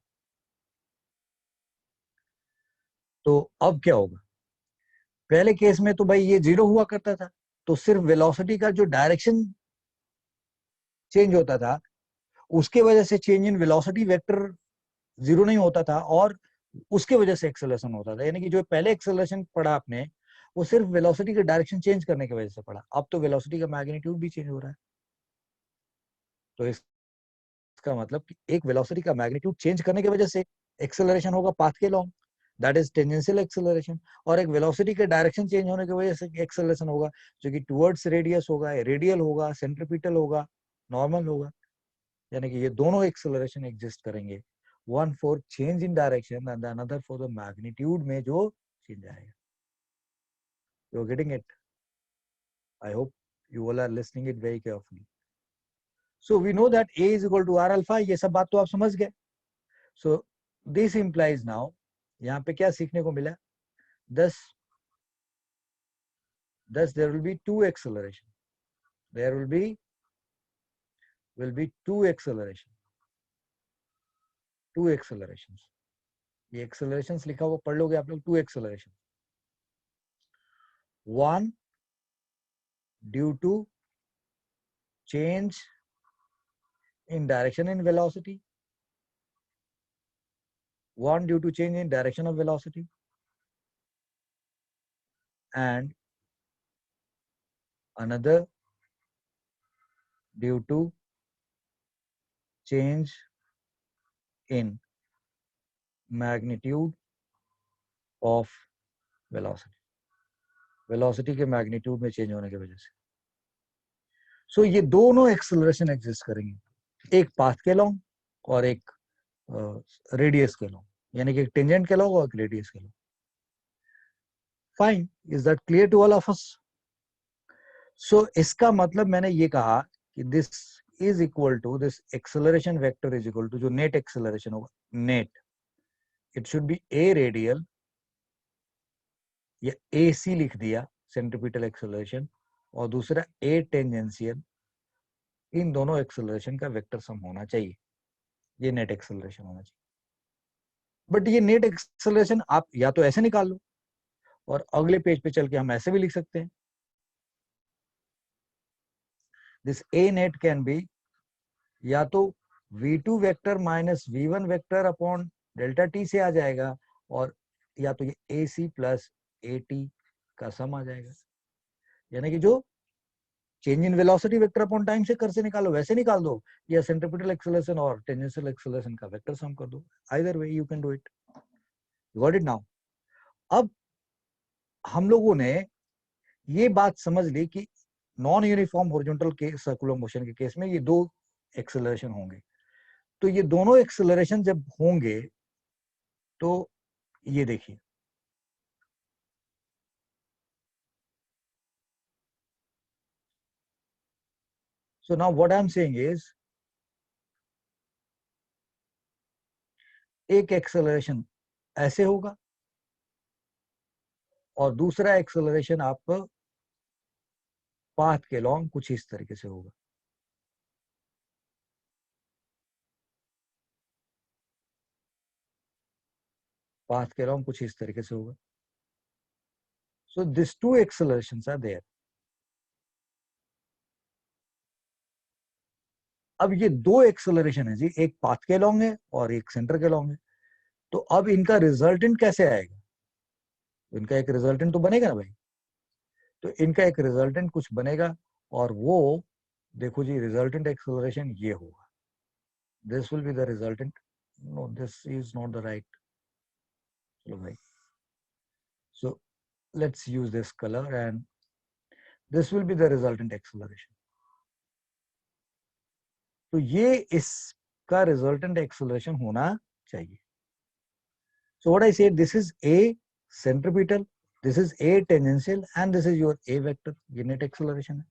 तो अब क्या होगा, पहले केस में तो भाई ये जीरो हुआ करता था, तो सिर्फ वेलोसिटी का जो डायरेक्शन चेंज होता था उसके वजह से change in velocity vector zero नहीं होता था, और उसके वजह से एक्सेलरेशन होता था। यानी कि जो पहले एक्सेलरेशन पढ़ा आपने वो सिर्फ वेलोसिटी के डायरेक्शन चेंज करने की वजह से पढ़ा, अब तो वेलोसिटी का मैग्नीट्यूड भी चेंज हो रहा है। तो इसका मतलब कि एक वेलोसिटी का मैग्नीट्यूड चेंज करने की वजह से एक्सेलरेशन होगा पाथ के long, that is tangential acceleration, और एक वेलोसिटी के डायरेक्शन चेंज होने की वजह से एक्सेलरेशन होगा जो कि टुवर्ड्स रेडियस होगा, रेडियल होगा, सेंट्रीपिटल होगा, नॉर्मल होगा। यानी कि ये दोनों एक्सेलरेशन एग्जिस्ट करेंगे, one for change in direction and another for the magnitude में जो चेंज आएगा। You are getting it? I hope you all are listening it very carefully. So we know that A is equal to R alpha, ये सब बात तो आप समझ गए। सो दिस इंप्लाइज नाउ, यहाँ पे क्या सीखने को मिला, thus there will be two acceleration, there will be two accelerations, ये accelerations लिखा हुआ पढ़ लोगे आप लोग, two acceleration, one due to change in direction and velocity, one due to change in direction of velocity, and another due to change in magnitude of velocity, velocity के magnitude में change होने की वजह से। सो ये दोनों एक्सेलरेशन एग्जिस्ट करेंगे, एक पाथ के लॉन्ग और एक रेडियस के लॉन्ग, यानी कि एक टेंजेंट के लॉन्ग और एक रेडियस के long. Fine, is that clear to all of us? So इसका मतलब मैंने ये कहा कि this is equal to, this acceleration vector is equal to, जो नेट एक्सेलरेशन होगा, net, it should be a radial या AC लिख दिया सेंट्रीपिटल एक्सेलरेशन, और दूसरा ए टेंजेंशियल, इन दोनों एक्सेलरेशन का वेक्टर सम होना चाहिए, ये नेट एक्सेलरेशन होना चाहिए। बट ये नेट एक्सेलरेशन आप या तो ऐसे निकाल लो और अगले पेज पे चल के हम ऐसे भी लिख सकते हैं, this A net can be या तो v2 vector minus v1 vector upon delta T से आ जाएगा, और या तो ये ac प्लस at का सम आ जाएगा, यानी कि जो change in velocity vector upon time से कर से निकालो वैसे निकाल दो, या सेंट्रीपिटल एक्सेलरेशन और टेंजेंशियल एक्सेलरेशन का वेक्टर सम कर दो, either way you can do it. Got it now? अब हम लोगों ने ये बात समझ ली कि नॉन यूनिफॉर्म हॉरिजॉन्टल के सर्कुलर मोशन के केस में ये दो एक्सेलरेशन होंगे, तो ये दोनों एक्सेलरेशन जब होंगे तो ये देखिए, so now what I'm saying is एक एक्सेलरेशन ऐसे होगा और दूसरा एक्सेलरेशन आप पाथ के लॉन्ग कुछ इस तरीके से होगा। पाथ के लॉन्ग कुछ इस तरीके से होगा। So this two accelerations are there. अब ये दो एक्सेलरेशन है जी, एक पाथ के लॉन्ग है और एक सेंटर के लॉन्ग है, तो अब इनका रिजल्टेंट कैसे आएगा? इनका एक रिजल्टेंट तो बनेगा ना भाई, तो इनका एक रिजल्टेंट कुछ बनेगा, और वो देखो जी, रिजल्टेंट एक्सेलरेशन ये होगा, this will be the resultant, no this is not the right, चलो भाई, so let's use this colour and this will be the resultant acceleration. तो ये इसका रिजल्टेंट एक्सेलरेशन होना चाहिए। So what I said, this is A centripetal, this is A tangential, and this is your A vector, ये net acceleration है।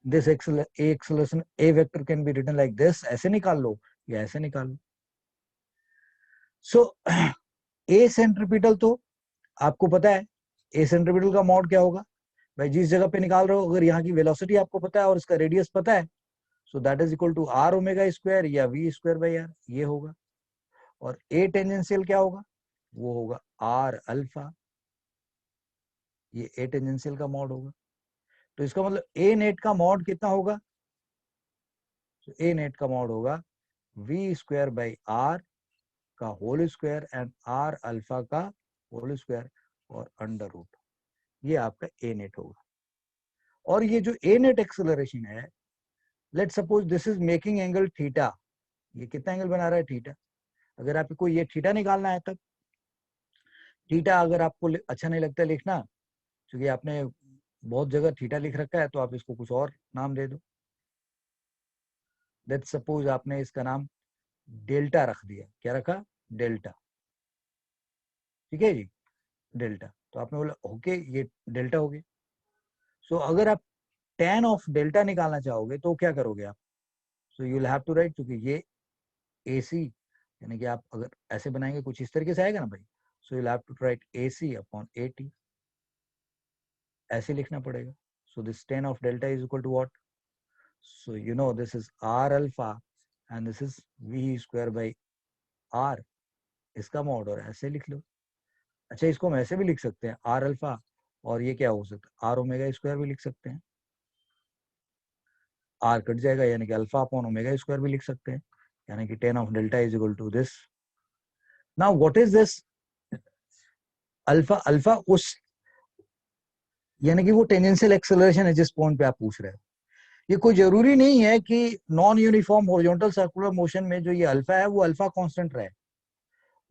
This A acceleration, A vector can be written like this, ऐसे निकाल लो या ऐसे निकाल लो। So A centripetal तो आपको पता है, A centripetal का मॉड क्या होगा भाई, जिस जगह पे निकाल रहे हो अगर यहाँ की वेलोसिटी आपको पता है और इसका रेडियस पता है, so that is equal to r omega square या v स्क्वायर बाई r, ये होगा। और A टेंजेंशियल क्या होगा, वो होगा r अल्फा, ये ए टेंजेंशियल का मॉड होगा। तो इसका मतलब ए नेट का मॉड कितना होगा, तो ए नेट का मॉड होगा वी स्क्वायर बाई आर का whole square and R alpha का होल स्क्वायर और अंडर रूट, ये आपका ए नेट होगा। और ये जो ए नेट एक्सेलरेशन है, let's suppose this is making angle theta, ये कितना एंगल बना रहा है थीटा, अगर आपको ये थीटा निकालना है तब, थीटा अगर आपको अच्छा नहीं लगता लिखना क्योंकि आपने बहुत जगह थीटा लिख रखा है, तो आप इसको कुछ और नाम दे दो। लेट्स सपोज आपने इसका नाम डेल्टा रख दिया, क्या रखा, डेल्टा, ठीक है जी, डेल्टा, तो आपने बोला ओके ये डेल्टा हो गया। सो अगर आप tan ऑफ डेल्टा निकालना चाहोगे तो क्या करोगे आप, so you will have to write, क्योंकि ये AC यानी कि आप अगर ऐसे बनाएंगे कुछ इस तरीके से आएगा ना भाई, so you will have to write AC upon AT, ऐसे लिखना पड़ेगा। So this tan of delta is equal to what, so you know this is r alpha and this is v square by r, इसका mod, और ऐसे लिख लो। अच्छा, इसको हम ऐसे भी लिख सकते हैं आर अल्फा, और ये क्या हो सकता है आर ओमेगा स्क्वायर भी लिख सकते हैं, आर कट जाएगा यानी कि अल्फा अपॉन ओमेगा स्क्वायर भी लिख सकते हैं, यानी कि tan of delta is equal to this. Now what is this alpha, alpha उस यानी कि वो टेंजेंशियल एक्सेलरेशन है जिस पॉइंट पे आप पूछ रहे हो। ये कोई जरूरी नहीं है कि non uniform horizontal circular motion में जो ये अल्फा है वो अल्फा कांस्टेंट रहे।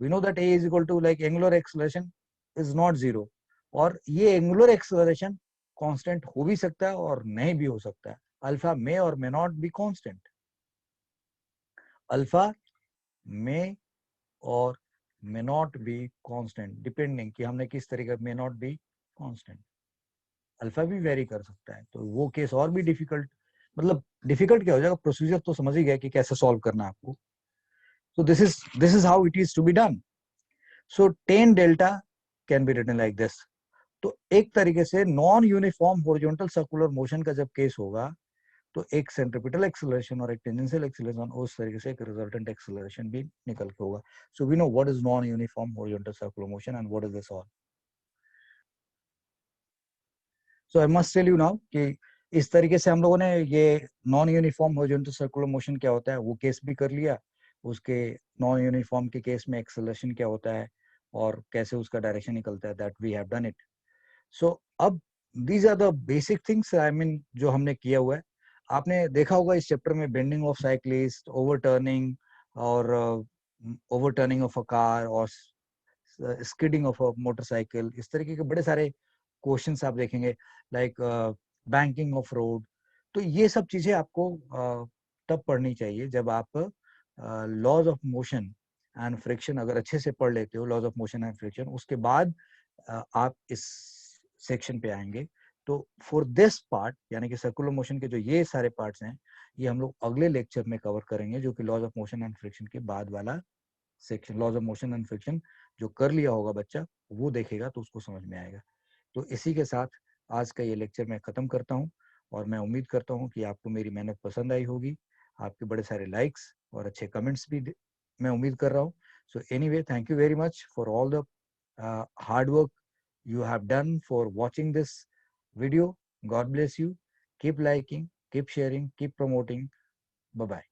We know that a is equal to like angular acceleration is not zero, और ये एंगुलर एक्सेलरेशन कांस्टेंट हो भी सकता है और नहीं भी हो सकता है, alpha may or may not be constant, alpha may or may not be constant, depending कि हमने किस तरीके may not be constant, alpha भी वेरी कर सकता है, तो वो केस और भी डिफिकल्ट, मतलब डिफिकल्ट क्या हो जाएगा, प्रोसीजर तो समझ ही गए कि कैसे सॉल्व करना है आपको। So this is how it is to be done. So tan delta can be written like this. तो एक तरीके से non uniform horizontal circular motion का जब केस होगा तो एक सेंट्रिपिटल एक्सेलरेशन और एक टेंजेंशियल एक्सेलरेशन, उस तरीके से एक रिजल्टेंट एक्सेलरेशन भी निकल के होगा. So we know what is non uniform horizontal circular motion and what is this all. So I must tell you now कि इस तरीके से हम लोगों ने ये non uniform horizontal circular motion क्या होता है वो केस भी कर लिया. उसके नॉन यूनिफॉर्म के केस में एक्सेलरेशन क्या होता है और कैसे उसका डायरेक्शन निकलता है, that we have done it. So अब these are the basic things I mean जो हमने किया हुआ है. आपने देखा होगा इस चैप्टर में बेंडिंग ऑफ साइक्लिस्ट, ओवरटर्निंग और ओवरटर्निंग ऑफ अ कार और स्किडिंग ऑफ अ मोटरसाइकिल, इस तरीके के बड़े सारे क्वेश्चंस आप देखेंगे, लाइक बैंकिंग ऑफ रोड. तो ये सब चीजें आपको तब पढ़नी चाहिए जब आप laws of motion and friction अगर अच्छे से पढ़ लेते हो, laws of motion and friction, उसके बाद आप इस सेक्शन पे आएंगे. तो फॉर दिस पार्ट यानी कि सर्कुलर मोशन के जो ये सारे पार्ट्स हैं, ये हम लोग अगले लेक्चर में कवर करेंगे, जो कि laws of motion and friction के बाद वाला section. Laws of motion and friction जो कर लिया होगा बच्चा वो देखेगा तो उसको समझ में आएगा. तो इसी के साथ आज का ये लेक्चर मैं खत्म करता हूँ और मैं उम्मीद करता हूँ कि आपको मेरी मेहनत पसंद आई होगी. आपके बड़े सारे लाइक्स और अच्छे कमेंट्स भी मैं उम्मीद कर रहा हूँ. So anyway, thank you very much for all the hard work you have done for watching this video. God bless you. Keep liking, keep sharing, keep promoting. Bye bye.